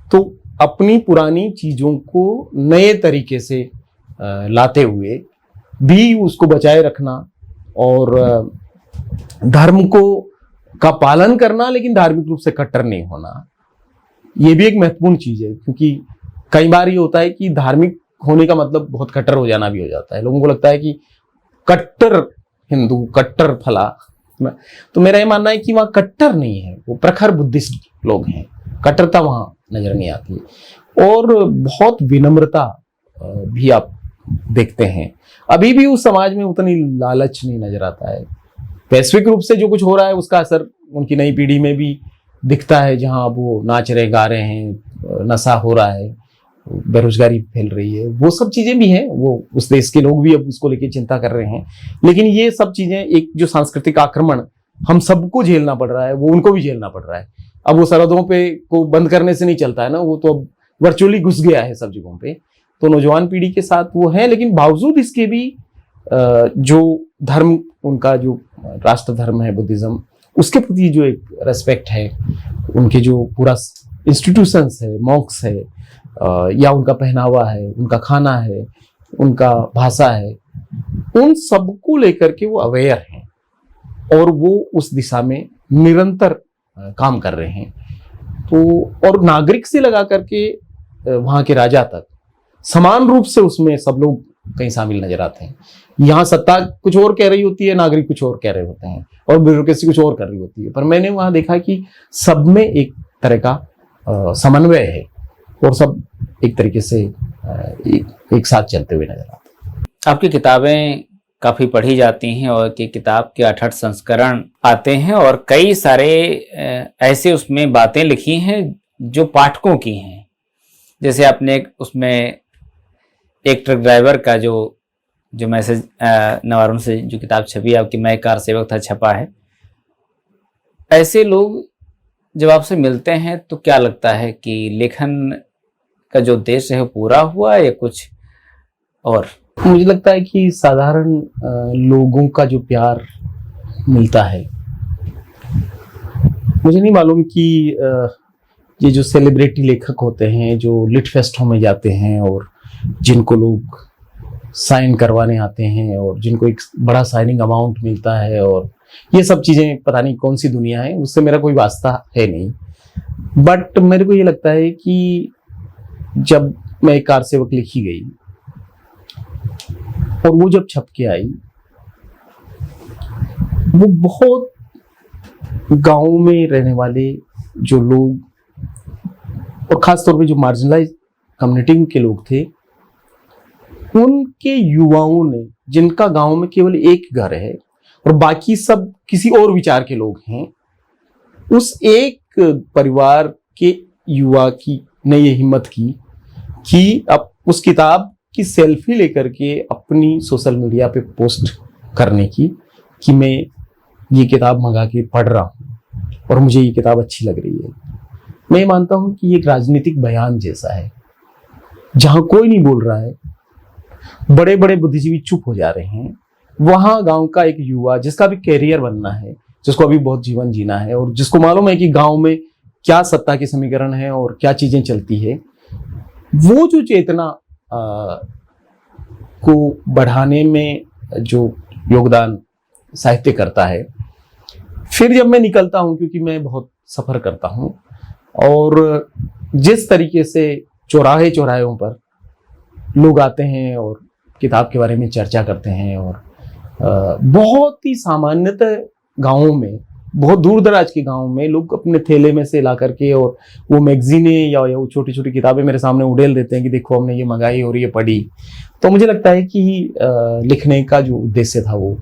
तो अपनी पुरानी चीजों को नए तरीके से लाते हुए भी उसको बचाए रखना और धर्म को का पालन करना, लेकिन धार्मिक रूप से कट्टर नहीं होना, ये भी एक महत्वपूर्ण चीज है। क्योंकि कई बार ये होता है कि धार्मिक होने का मतलब बहुत कट्टर हो जाना भी हो जाता है। लोगों को लगता है कि कट्टर हिंदू, कट्टर फला। तो मेरा ये मानना है कि वहाँ कट्टर नहीं है, वो प्रखर बुद्धिस्ट लोग हैं। कट्टरता वहाँ नजर नहीं आती। और बहुत विनम्रता भी आप देखते हैं। अभी भी उस समाज में उतनी लालच नहीं नजर आता है। वैश्विक रूप से जो कुछ हो रहा है उसका असर उनकी नई पीढ़ी में भी दिखता है, जहां वो नाच रहे, गा रहे हैं, नशा हो रहा है, बेरोजगारी फैल रही है, वो सब चीजें भी हैं। वो उस देश के लोग भी अब उसको लेकर चिंता कर रहे हैं। लेकिन ये सब चीजें, एक जो सांस्कृतिक आक्रमण हम सबको झेलना पड़ रहा है, वो उनको भी झेलना पड़ रहा है। अब वो सरहदों पे को बंद करने से नहीं चलता है ना, वो तो अब वर्चुअली घुस गया है सब जगहों पे। तो नौजवान पीढ़ी के साथ वो है, लेकिन बावजूद इसके भी जो धर्म, उनका जो राष्ट्र धर्म है बुद्धिज्म, उसके प्रति जो एक रेस्पेक्ट है, उनके जो पूरा इंस्टीट्यूशंस है, मॉक्स है, या उनका पहनावा है, उनका खाना है, उनका भाषा है, उन सबको लेकर के वो अवेयर हैं और वो उस दिशा में निरंतर काम कर रहे हैं। तो और नागरिक से लगा करके वहां के राजा तक समान रूप से उसमें सब लोग कहीं शामिल नजर आते हैं। यहाँ सत्ता कुछ और कह रही होती है, नागरिक कुछ और कह रहे होते हैं, और ब्यूरोक्रेसी कुछ और कर रही होती है। पर मैंने वहां देखा कि सब में एक तरह का समन्वय है और सब एक तरीके से एक साथ चलते हुए नजर आते हैं। आपकी किताबें काफी पढ़ी जाती हैं और कि किताब के 8 संस्करण आते हैं और कई सारे ऐसे उसमें बातें लिखी हैं जो पाठकों की हैं। जैसे आपने उसमें एक ट्रक ड्राइवर का जो मैसेज नवारून से जो किताब छपी है आपकी, मैं कार सेवक था, छपा है। ऐसे लोग जब आपसे मिलते हैं तो क्या लगता है कि लेखन का जो उद्देश्य है वो पूरा हुआ या कुछ और? मुझे लगता है कि साधारण लोगों का जो प्यार मिलता है, मुझे नहीं मालूम कि ये जो सेलिब्रिटी लेखक होते हैं जो लिट फेस्टों में जाते हैं और जिनको लोग साइन करवाने आते हैं और जिनको एक बड़ा साइनिंग अमाउंट मिलता है, और ये सब चीजें पता नहीं कौन सी दुनिया है, उससे मेरा कोई वास्ता है नहीं। बट मेरे को ये लगता है कि जब मैं एक कार सेवक लिखी गई और वो जब छप के आई, वो बहुत गांव में रहने वाले जो लोग और खासतौर पे जो मार्जिनलाइज कम्युनिटी के लोग थे, उनके युवाओं ने, जिनका गांव में केवल एक घर है और बाकी सब किसी और विचार के लोग हैं, उस एक परिवार के युवा की ने ये हिम्मत की कि अब उस किताब की सेल्फी लेकर के अपनी सोशल मीडिया पे पोस्ट करने की कि मैं ये किताब मंगा के पढ़ रहा हूँ और मुझे ये किताब अच्छी लग रही है। मैं मानता हूं कि ये एक राजनीतिक बयान जैसा है, जहां कोई नहीं बोल रहा है, बड़े बड़े बुद्धिजीवी चुप हो जा रहे हैं, वहां गांव का एक युवा जिसका भी कैरियर बनना है, जिसको अभी बहुत जीवन जीना है और जिसको मालूम है कि गांव में क्या सत्ता के समीकरण है और क्या चीजें चलती है, वो जो चेतना को बढ़ाने में जो योगदान साहित्य करता है। फिर जब मैं निकलता हूं, क्योंकि मैं बहुत सफर करता हूं, और जिस तरीके से चौराहे चौराहों पर लोग आते हैं और किताब के बारे में चर्चा करते हैं, और बहुत ही सामान्यतः गांवों में, बहुत दूर दराज के गांवों में लोग अपने थैले में से ला करके और वो मैगजीनें या वो छोटी छोटी किताबें मेरे सामने उड़ेल देते हैं कि देखो हमने ये मंगाई और ये पढ़ी। तो मुझे लगता है कि लिखने का जो उद्देश्य था वो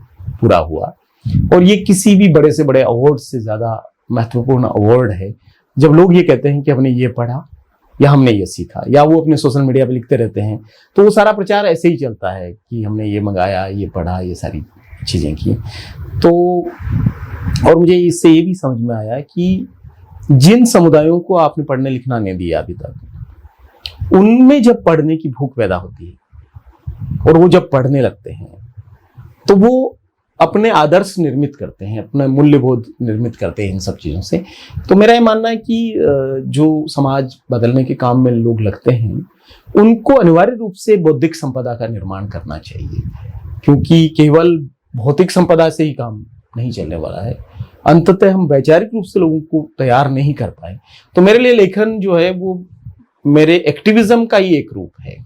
पूरा हुआ। और ये किसी भी बड़े से बड़े अवार्ड से ज्यादा महत्वपूर्ण अवार्ड है जब लोग ये कहते हैं कि हमने ये पढ़ा या हमने ये सीखा, या वो अपने सोशल मीडिया पे लिखते रहते हैं। तो वो सारा प्रचार ऐसे ही चलता है कि हमने ये मंगाया, ये पढ़ा, ये सारी चीजें की। तो और मुझे इससे ये भी समझ में आया कि जिन समुदायों को आपने पढ़ने लिखना नहीं दिया अभी तक, उनमें जब पढ़ने की भूख पैदा होती है और वो जब पढ़ने लगते हैं तो वो अपने आदर्श निर्मित करते हैं, अपना मूल्यबोध निर्मित करते हैं इन सब चीजों से। तो मेरा ये मानना है कि जो समाज बदलने के काम में लोग लगते हैं, उनको अनिवार्य रूप से बौद्धिक संपदा का निर्माण करना चाहिए, क्योंकि केवल भौतिक संपदा से ही काम नहीं चलने वाला है। अंततः हम वैचारिक रूप से लोगों को तैयार नहीं कर पाए। तो मेरे लिए लेखन जो है वो मेरे एक्टिविज्म का ही एक रूप है।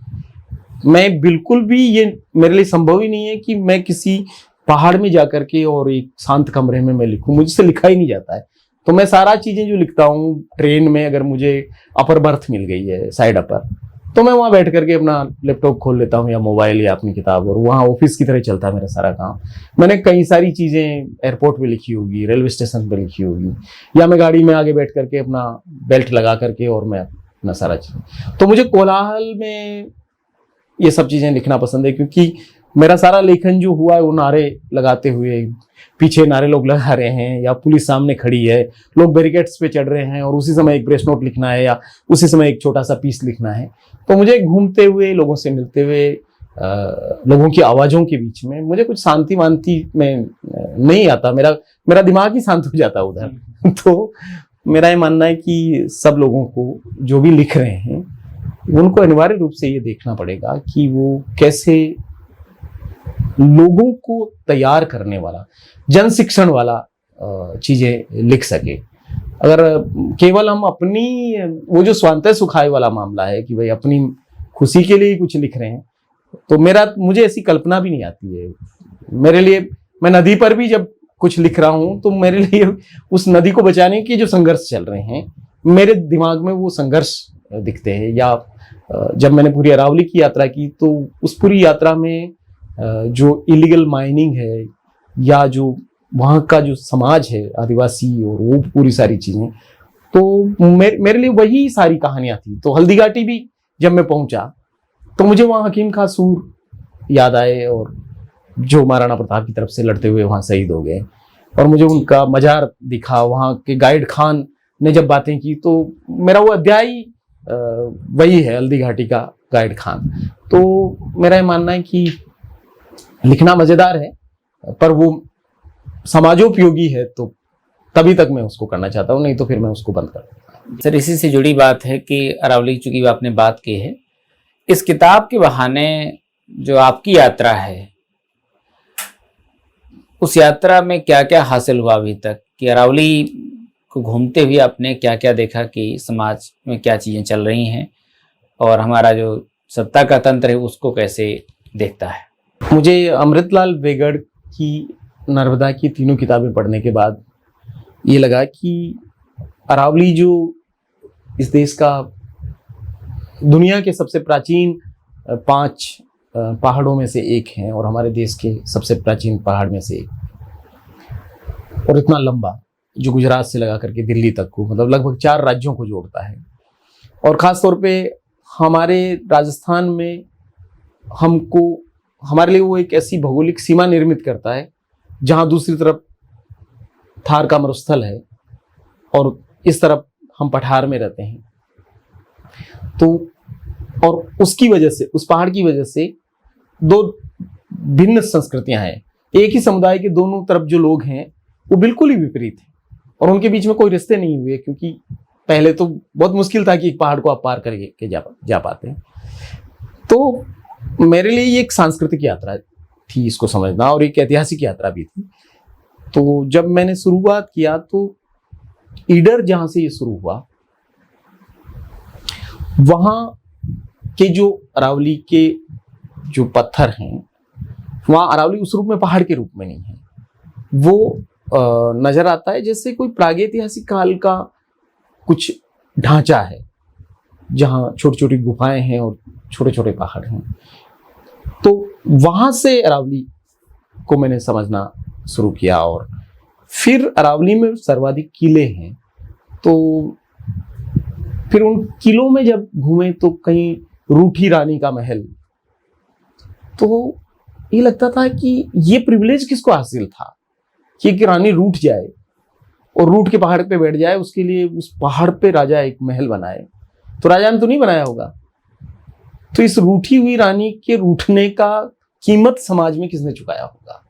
मैं बिल्कुल भी, ये मेरे लिए संभव ही नहीं है कि मैं किसी पहाड़ में जाकर के और एक शांत कमरे में मैं लिखूं, मुझसे लिखा ही नहीं जाता है। तो मैं सारा चीजें जो लिखता हूँ, ट्रेन में अगर मुझे अपर बर्थ मिल गई है, साइड अपर, तो मैं वहां बैठ करके अपना लैपटॉप खोल लेता हूँ या मोबाइल या अपनी किताब, और वहाँ ऑफिस की तरह चलता है मेरा सारा काम। मैंने कई सारी चीजें एयरपोर्ट पे लिखी होगी, रेलवे स्टेशन पे लिखी होगी, या मैं गाड़ी में आगे बैठ करके अपना बेल्ट लगा करके और मैं अपना सारा चीज। तो मुझे कोलाहल में ये सब चीजें लिखना पसंद है, क्योंकि मेरा सारा लेखन जो हुआ है वो नारे लगाते हुए, पीछे नारे लोग लगा रहे हैं या पुलिस सामने खड़ी है, लोग बैरिकेड्स पे चढ़ रहे हैं और उसी समय एक प्रेस नोट लिखना है या उसी समय एक छोटा सा पीस लिखना है। तो मुझे घूमते हुए, लोगों से मिलते हुए, लोगों की आवाजों के बीच में मुझे कुछ शांति वांति में नहीं आता, मेरा दिमाग ही शांत हो जाता है उधर। तो मेरा ये मानना है कि सब लोगों को जो भी लिख रहे हैं उनको अनिवार्य रूप से ये देखना पड़ेगा कि वो कैसे लोगों को तैयार करने वाला, जन शिक्षण वाला चीजें लिख सके। अगर केवल हम अपनी, वो जो स्वांतः सुखाय वाला मामला है कि भाई अपनी खुशी के लिए कुछ लिख रहे हैं, तो मुझे ऐसी कल्पना भी नहीं आती है। मेरे लिए, मैं नदी पर भी जब कुछ लिख रहा हूं तो मेरे लिए उस नदी को बचाने के जो संघर्ष चल रहे हैं, मेरे दिमाग में वो संघर्ष दिखते हैं। या जब मैंने पूरी अरावली की यात्रा की तो उस पूरी यात्रा में जो इलीगल माइनिंग है या जो वहाँ का जो समाज है आदिवासी और वो पूरी सारी चीजें, तो मेरे लिए वही सारी कहानियां थी। तो हल्दीघाटी भी जब मैं पहुंचा तो मुझे वहाँ हकीम खां सूर याद आए, और जो महाराणा प्रताप की तरफ से लड़ते हुए वहाँ शहीद हो गए, और मुझे उनका मजार दिखा। वहाँ के गाइड खान ने जब बातें की तो मेरा वो अध्याय वही है, हल्दीघाटी का गाइड खान। तो मेरा ये मानना है कि लिखना मजेदार है, पर वो समाजोपयोगी है, तो तभी तक मैं उसको करना चाहता हूँ, नहीं तो फिर मैं उसको बंद कर दूंगा। सर, इसी से जुड़ी बात है कि अरावली, चूंकि आपने बात की है, इस किताब के बहाने जो आपकी यात्रा है, उस यात्रा में क्या क्या हासिल हुआ अभी तक, कि अरावली को घूमते हुए आपने क्या क्या देखा कि समाज में क्या चीजें चल रही हैं और हमारा जो सत्ता का तंत्र है उसको कैसे देखता है? मुझे अमृतलाल वेगड़ की नर्मदा की तीनों किताबें पढ़ने के बाद ये लगा कि अरावली जो इस देश का, दुनिया के सबसे प्राचीन 5 पहाड़ों में से एक है, और हमारे देश के सबसे प्राचीन पहाड़ में से एक, और इतना लंबा, जो गुजरात से लगा करके दिल्ली तक को, मतलब लगभग 4 राज्यों को जोड़ता है। और ख़ास तौर पे हमारे राजस्थान में हमारे लिए वो एक ऐसी भौगोलिक सीमा निर्मित करता है जहां दूसरी तरफ थार का मरुस्थल है और इस तरफ हम पठार में रहते हैं। तो और उसकी वजह से, उस पहाड़ की वजह से 2 भिन्न संस्कृतियां हैं। एक ही समुदाय के दोनों तरफ जो लोग हैं वो बिल्कुल ही विपरीत हैं, और उनके बीच में कोई रिश्ते नहीं हुए, क्योंकि पहले तो बहुत मुश्किल था कि एक पहाड़ को आप पार करके जा पाते हैं। तो मेरे लिए ये एक सांस्कृतिक यात्रा थी, इसको समझना, और एक ऐतिहासिक यात्रा भी थी। तो जब मैंने शुरुआत किया तो ईडर, जहां से ये शुरू हुआ, वहां के जो अरावली के जो पत्थर हैं, वहां अरावली उस रूप में पहाड़ के रूप में नहीं है, वो नजर आता है जैसे कोई प्रागैतिहासिक काल का कुछ ढांचा है, जहां छोटी छोटी गुफाएं हैं और छोटे छोटे पहाड़ हैं। तो वहां से अरावली को मैंने समझना शुरू किया, और फिर अरावली में सर्वाधिक किले हैं, तो फिर उन किलों में जब घूमे तो कहीं रूठी रानी का महल, तो ये लगता था कि ये प्रिविलेज किसको हासिल था कि एक रानी रूठ जाए और रूठ के पहाड़ पे बैठ जाए, उसके लिए उस पहाड़ पे राजा एक महल बनाए। तो राजा ने तो नहीं बनाया होगा, तो इस रूठी हुई रानी के रूठने का कीमत समाज में किसने चुकाया होगा,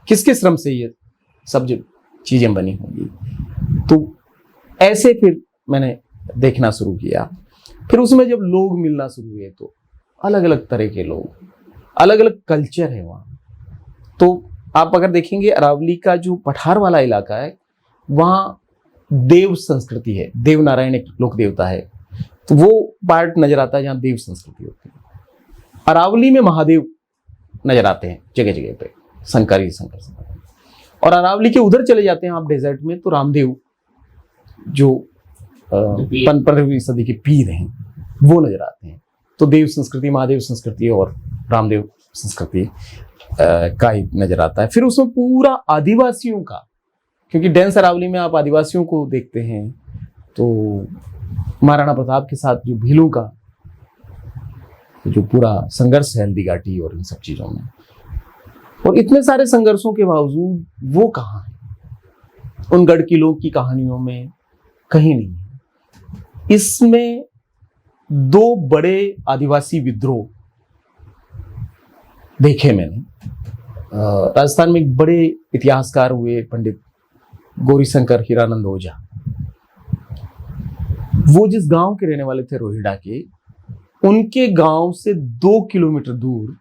किसके श्रम से ये सब जो चीजें बनी होंगी। तो ऐसे फिर मैंने देखना शुरू किया। फिर उसमें जब लोग मिलना शुरू हुए तो अलग अलग तरह के लोग, अलग अलग कल्चर है वहाँ। तो आप अगर देखेंगे अरावली का जो पठार वाला इलाका है, वहाँ देव संस्कृति है, देव नारायण एक लोक देवता है, तो वो पार्ट नजर आता है जहाँ देव संस्कृति होती है। अरावली में महादेव नजर आते हैं जगह जगह पे, शंकर ही शंकर। और अरावली के उधर चले जाते हैं आप डेजर्ट में, तो रामदेव जो 15वीं सदी के पीर हैं वो नजर आते हैं। तो देव संस्कृति, महादेव संस्कृति और रामदेव संस्कृति का ही नजर आता है। फिर उसमें पूरा आदिवासियों का, क्योंकि डेंस अरावली में आप आदिवासियों को देखते हैं, तो महाराणा प्रताप के साथ जो भीलों का जो पूरा संघर्ष है हल्दी घाटी और इन सब चीजों में, और इतने सारे संघर्षों के बावजूद वो कहाँ है? उन गढ़ किलों की कहानियों में कहीं नहीं है। इसमें 2 बड़े आदिवासी विद्रोह देखे मैंने। राजस्थान में एक बड़े इतिहासकार हुए पंडित गौरीशंकर हीरानंद ओझा। वो जिस गांव के रहने वाले थे, रोहिड़ा के, उनके गांव से 2 किलोमीटर दूर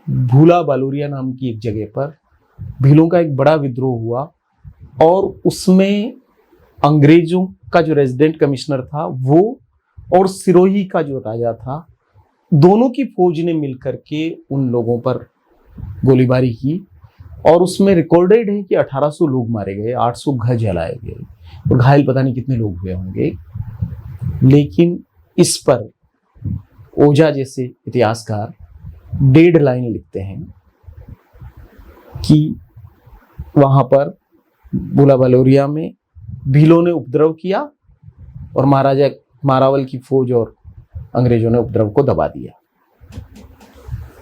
भूला बालोरिया नाम की एक जगह पर भीलों का एक बड़ा विद्रोह हुआ, और उसमें अंग्रेजों का जो रेजिडेंट कमिश्नर था वो और सिरोही का जो राजा था, दोनों की फौज ने मिलकर के उन लोगों पर गोलीबारी की। और उसमें रिकॉर्डेड है कि 1800 लोग मारे गए, 800 घर जलाए गए, और घायल पता नहीं कितने लोग हुए होंगे। लेकिन इस पर ओझा जैसे इतिहासकार 1.5 लाइन लिखते हैं कि वहां पर भूला बालोरिया में भीलों ने उपद्रव किया और महाराजा मारावल की फौज और अंग्रेजों ने उपद्रव को दबा दिया।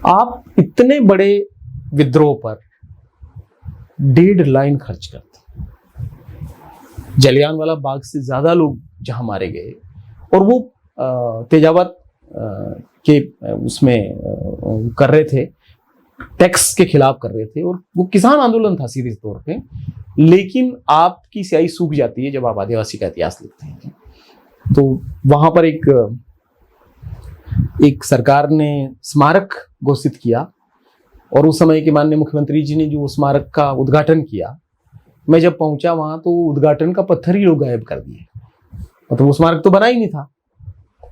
आप इतने बड़े विद्रोह पर 1.5 लाइन खर्च करते। जलियांवाला बाग से ज्यादा लोग जहां मारे गए, और वो तेजावत के उसमें कर रहे थे, टैक्स के खिलाफ कर रहे थे, और वो किसान आंदोलन था सीधे तौर पे। लेकिन आपकी स्याही सूख जाती है जब आप आदिवासी का इतिहास लिखते हैं। तो वहां पर एक सरकार ने स्मारक घोषित किया, और उस समय के माननीय मुख्यमंत्री जी ने जो स्मारक का उद्घाटन किया, मैं जब पहुंचा वहां तो उद्घाटन का पत्थर ही लोग गायब कर दिए। मतलब वो स्मारक तो बना ही नहीं था,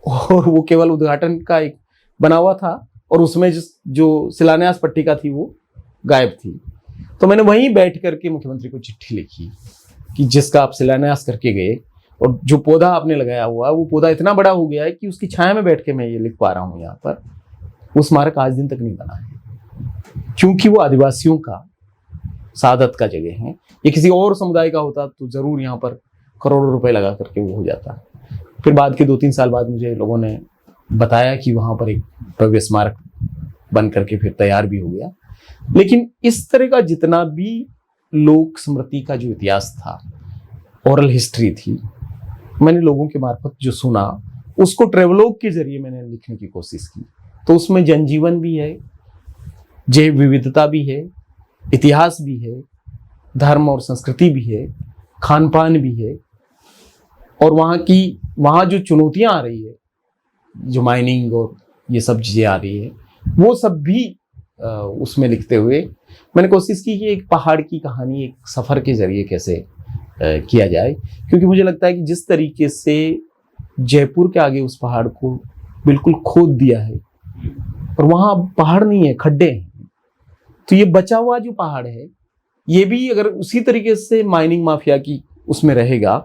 और वो केवल उद्घाटन का एक बना हुआ था, और उसमें जो शिलान्यास पट्टिका थी वो गायब थी। तो मैंने वहीं बैठ करके मुख्यमंत्री को चिट्ठी लिखी कि जिसका आप शिलान्यास करके गए, और जो पौधा आपने लगाया हुआ वो पौधा इतना बड़ा हो गया है कि उसकी छाया में बैठ के मैं ये लिख पा रहा हूँ यहाँ पर, वो स्मारक आज दिन तक नहीं बना है, क्योंकि वो आदिवासियों का सादत का जगह है। ये किसी और समुदाय का होता तो जरूर यहाँ पर करोड़ों रुपए लगा करके वो हो जाता। फिर बाद के 2-3 साल बाद मुझे लोगों ने बताया कि वहां पर एक भव्य स्मारक बन करके फिर तैयार भी हो गया। लेकिन इस तरह का जितना भी लोक स्मृति का जो इतिहास था, ओरल हिस्ट्री थी, मैंने लोगों के मार्फत जो सुना उसको ट्रेवलॉग के जरिए मैंने लिखने की कोशिश की। तो उसमें जनजीवन भी है, जैव विविधता भी है, इतिहास भी है, धर्म और संस्कृति भी है, खान पान भी है, और वहाँ जो चुनौतियां आ रही है, जो माइनिंग और ये सब चीजें आ रही है, वो सब भी उसमें लिखते हुए मैंने कोशिश की कि एक पहाड़ की कहानी एक सफर के जरिए कैसे किया जाए। क्योंकि मुझे लगता है कि जिस तरीके से जयपुर के आगे उस पहाड़ को बिल्कुल खोद दिया है, और वहां पहाड़ नहीं है, खड्डे हैं, तो ये बचा हुआ जो पहाड़ है, ये भी अगर उसी तरीके से माइनिंग माफिया की उसमें रहेगा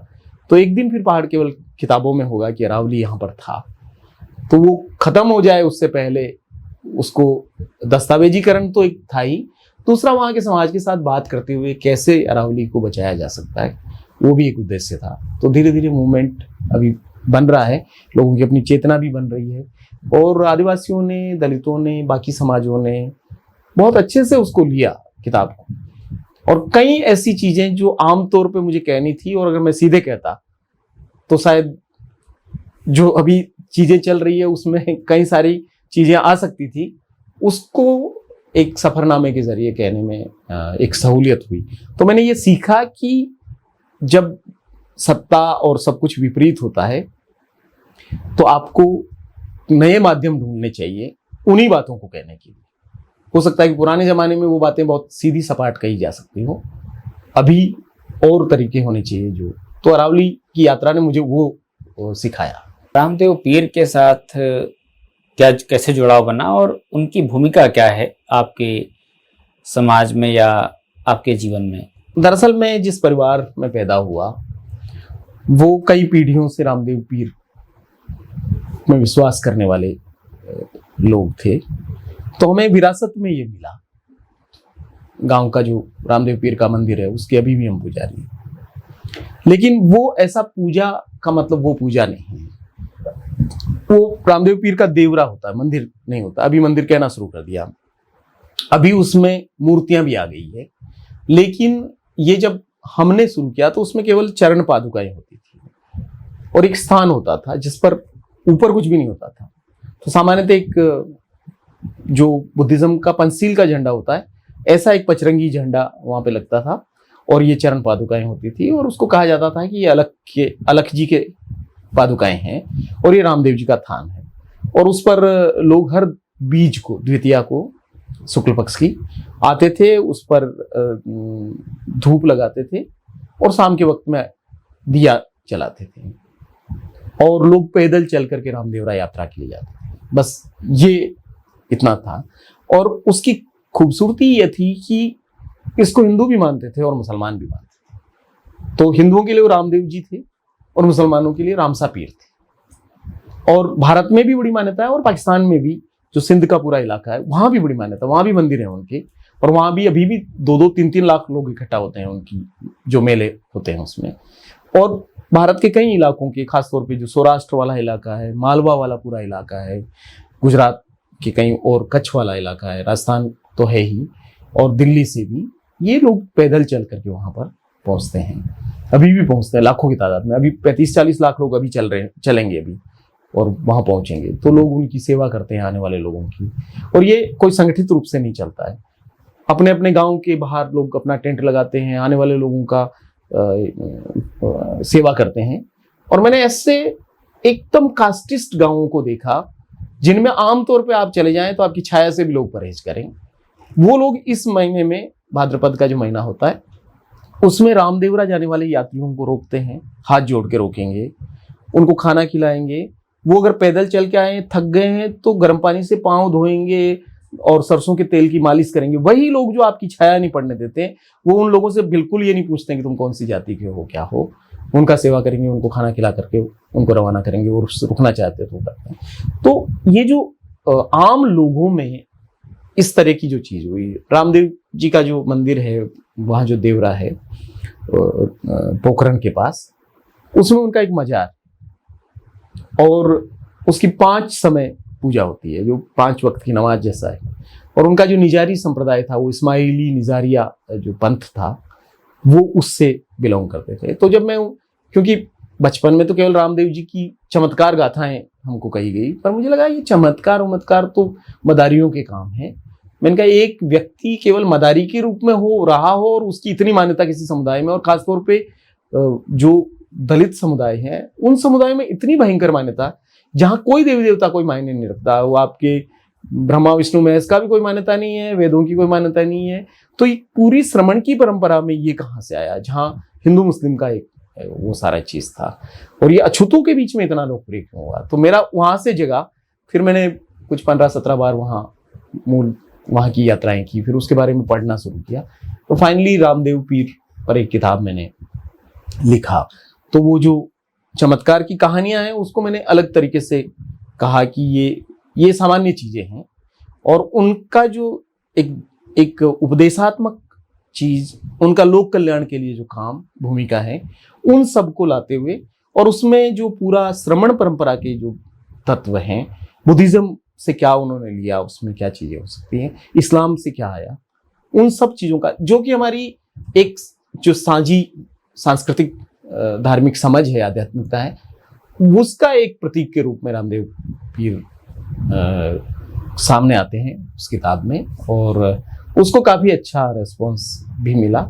तो एक दिन फिर पहाड़ केवल किताबों में होगा कि अरावली यहाँ पर था। तो वो खत्म हो जाए उससे पहले उसको दस्तावेजीकरण तो एक था ही, दूसरा वहाँ के समाज के साथ बात करते हुए कैसे अरावली को बचाया जा सकता है, वो भी एक उद्देश्य था। तो धीरे धीरे मूवमेंट अभी बन रहा है, लोगों की अपनी चेतना भी बन रही है, और आदिवासियों ने, दलितों ने, बाकी समाजों ने बहुत अच्छे से उसको लिया किताब को। और कई ऐसी चीजें जो आमतौर पे मुझे कहनी थी, और अगर मैं सीधे कहता तो शायद जो अभी चीजें चल रही है उसमें कई सारी चीजें आ सकती थी, उसको एक सफरनामे के जरिए कहने में एक सहूलियत हुई। तो मैंने ये सीखा कि जब सत्ता और सब कुछ विपरीत होता है तो आपको नए माध्यम ढूंढने चाहिए उन्हीं बातों को कहने के लिए। हो सकता है कि पुराने जमाने में वो बातें बहुत सीधी सपाट कही जा सकती हो, अभी और तरीके होने चाहिए जो। तो अरावली की यात्रा ने मुझे वो सिखाया। रामदेव पीर के साथ क्या कैसे जुड़ाव बना और उनकी भूमिका क्या है आपके समाज में या आपके जीवन में? दरअसल मैं जिस परिवार में पैदा हुआ वो कई पीढ़ियों से रामदेव पीर में विश्वास करने वाले लोग थे, तो हमें विरासत में ये मिला। गांव का जो रामदेव पीर का मंदिर है उसके अभी भी हम पुजारी हैं, लेकिन वो ऐसा पूजा का मतलब वो पूजा नहीं है। वो रामदेव पीर का देवरा होता है, मंदिर नहीं होता। अभी मंदिर कहना शुरू कर दिया, अभी उसमें मूर्तियां भी आ गई है, लेकिन ये जब हमने शुरू किया तो उसमें केवल चरण पादुकाएं होती थी और एक स्थान होता था जिस पर ऊपर कुछ भी नहीं होता था। तो सामान्यतः एक जो बुद्धिज्म का पंचशील का झंडा होता है ऐसा एक पचरंगी झंडा वहां पे लगता था और ये चरण पादुकाएं होती थी और उसको कहा जाता था कि ये अलख जी के पादुकाएं हैं और ये रामदेव जी का थान है। और उस पर लोग हर बीज को, द्वितीया को, शुक्ल पक्ष की आते थे, उस पर धूप लगाते थे और शाम के वक्त में दिया जलाते थे और लोग पैदल चल करके रामदेवरा यात्रा के लिए जाते थे। बस ये इतना था। और उसकी खूबसूरती ये थी कि इसको हिंदू भी मानते थे और मुसलमान भी मानते थे। तो हिंदुओं के लिए वो रामदेव जी थे और मुसलमानों के लिए रामसा पीर थे। और भारत में भी बड़ी मान्यता है और पाकिस्तान में भी, जो सिंध का पूरा इलाका है वहां भी बड़ी मान्यता, वहां भी मंदिर है उनके और वहां भी अभी भी 2-3 लाख लोग इकट्ठा होते हैं उनकी जो मेले होते हैं उसमें। और भारत के कई इलाकों के, खासतौर पे जो सौराष्ट्र वाला इलाका है, मालवा वाला पूरा इलाका है, गुजरात के कहीं और कच्छ वाला इलाका है, राजस्थान तो है ही, और दिल्ली से भी ये लोग पैदल चल करके वहां पर पहुंचते हैं। अभी भी पहुंचते हैं लाखों की तादाद में। अभी 35-40 लाख लोग अभी चलेंगे अभी और वहां पहुंचेंगे। तो लोग उनकी सेवा करते हैं आने वाले लोगों की। और ये कोई संगठित रूप से नहीं चलता है। अपने अपने गांव के बाहर लोग अपना टेंट लगाते हैं, आने वाले लोगों का सेवा करते हैं। और मैंने ऐसे एकदम कास्टिस्ट गांवों को देखा जिनमें आमतौर पे आप चले जाएं तो आपकी छाया से भी लोग परहेज करें। वो लोग इस महीने में, भाद्रपद का जो महीना होता है, उसमें रामदेवरा जाने वाले यात्रियों को रोकते हैं, हाथ जोड़ के रोकेंगे, उनको खाना खिलाएंगे। वो अगर पैदल चल के आए, थक गए हैं, तो गर्म पानी से पाँव धोएंगे और सरसों के तेल की मालिश करेंगे। वही लोग जो आपकी छाया नहीं पड़ने देते, वो उन लोगों से बिल्कुल ये नहीं पूछते कि तुम कौन सी जाति के हो, क्या हो। उनका सेवा करेंगे, उनको खाना खिला करके उनको रवाना करेंगे और रुकना चाहते तो करते हैं। तो ये जो आम लोगों में इस तरह की जो चीज हुई, रामदेव जी का जो मंदिर है वहाँ जो देवरा है पोखरण के पास, उसमें उनका एक मजार और उसकी 5 समय पूजा होती है, जो 5 वक्त की नमाज जैसा है। और उनका जो निजारी संप्रदाय था, वो इस्माइली निजारिया जो पंथ था, वो उससे बिलोंग करते थे। तो जब मैं, क्योंकि बचपन में तो केवल रामदेव जी की चमत्कार गाथाएं हमको कही गई, पर मुझे लगा ये चमत्कार तो मदारियों के काम है। मैंने कहा एक व्यक्ति केवल मदारी के रूप में हो रहा हो और उसकी इतनी मान्यता किसी समुदाय में, और खासतौर पे जो दलित समुदाय है उन समुदाय में इतनी भयंकर मान्यता, जहां कोई देवी देवता कोई मायने नहीं रखता, वो आपके ब्रह्मा विष्णु महेश का भी कोई मान्यता नहीं है, वेदों की कोई मान्यता नहीं है। तो ये पूरी श्रमण की परंपरा में ये कहाँ से आया, जहाँ हिंदू मुस्लिम का एक वो सारा चीज था। और ये अछूतों के बीच में इतना लोकप्रिय क्यों हुआ? तो मेरा वहां से जगह, फिर मैंने कुछ 15-17 बार वहाँ की यात्राएं की, फिर उसके बारे में पढ़ना शुरू किया और फाइनली रामदेव पीर पर एक किताब मैंने लिखा। तो वो जो चमत्कार की कहानियां हैं उसको मैंने अलग तरीके से कहा कि ये सामान्य चीजें हैं, और उनका जो एक उपदेशात्मक चीज, उनका लोक कल्याण के लिए जो काम, भूमिका है, उन सबको लाते हुए, और उसमें जो पूरा श्रमण परंपरा के जो तत्व हैं, बुद्धिज्म से क्या उन्होंने लिया, उसमें क्या चीजें हो सकती हैं, इस्लाम से क्या आया, उन सब चीजों का, जो कि हमारी एक जो साझी सांस्कृतिक धार्मिक समझ है, आध्यात्मिकता है, उसका एक प्रतीक के रूप में रामदेव पीर सामने आते हैं उस किताब में। और उसको काफी अच्छा रेस्पॉन्स भी मिला।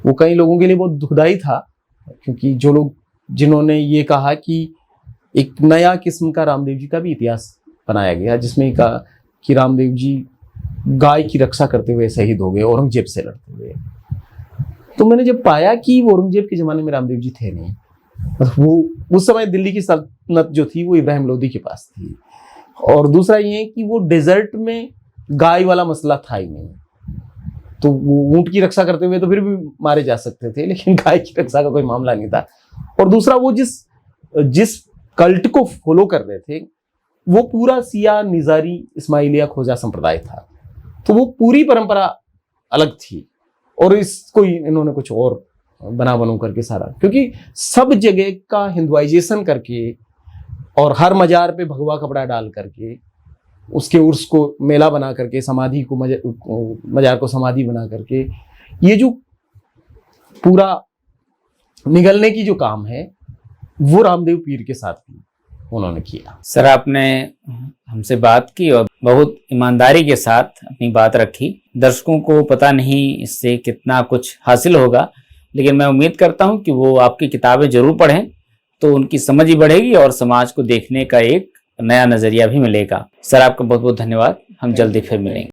वो कई लोगों के लिए बहुत दुखदाई था, क्योंकि जो लोग जिन्होंने ये कहा कि एक नया किस्म का रामदेव जी का भी इतिहास बनाया गया, जिसमें कहा कि रामदेव जी गाय की रक्षा करते हुए शहीद हो गए औरंगजेब से लड़ते हुए। तो मैंने जब पाया कि वो औरंगजेब के जमाने में रामदेव जी थे नहीं, वो उस समय दिल्ली की सल्तनत जो थी वो इब्राहिम लोदी के पास थी। और दूसरा ये कि वो डेजर्ट में गाय वाला मसला था ही नहीं, तो वो ऊंट की रक्षा करते हुए तो फिर भी मारे जा सकते थे, लेकिन गाय की रक्षा का कोई मामला नहीं था। और दूसरा वो जिस कल्ट को फॉलो कर रहे थे वो पूरा सिया निजारी इस्माइलिया खोजा संप्रदाय था, तो वो पूरी परंपरा अलग थी। और इसको इन्होंने कुछ और बना बनू करके सारा, क्योंकि सब जगह का हिंदुआइजेशन करके और हर मजार पे भगवा कपड़ा डाल करके उसके उर्स को मेला बना करके समाधि को मजार को समाधि बना करके ये जो पूरा निगलने की जो काम है वो रामदेव पीर के साथ भी उन्होंने किया। सर, आपने हमसे बात की और बहुत ईमानदारी के साथ अपनी बात रखी। दर्शकों को पता नहीं इससे कितना कुछ हासिल होगा, लेकिन मैं उम्मीद करता हूं कि वो आपकी किताबें जरूर पढ़ें, तो उनकी समझ ही बढ़ेगी और समाज को देखने का एक नया नजरिया भी मिलेगा। सर, आपका बहुत बहुत धन्यवाद। हम जल्दी फिर मिलेंगे।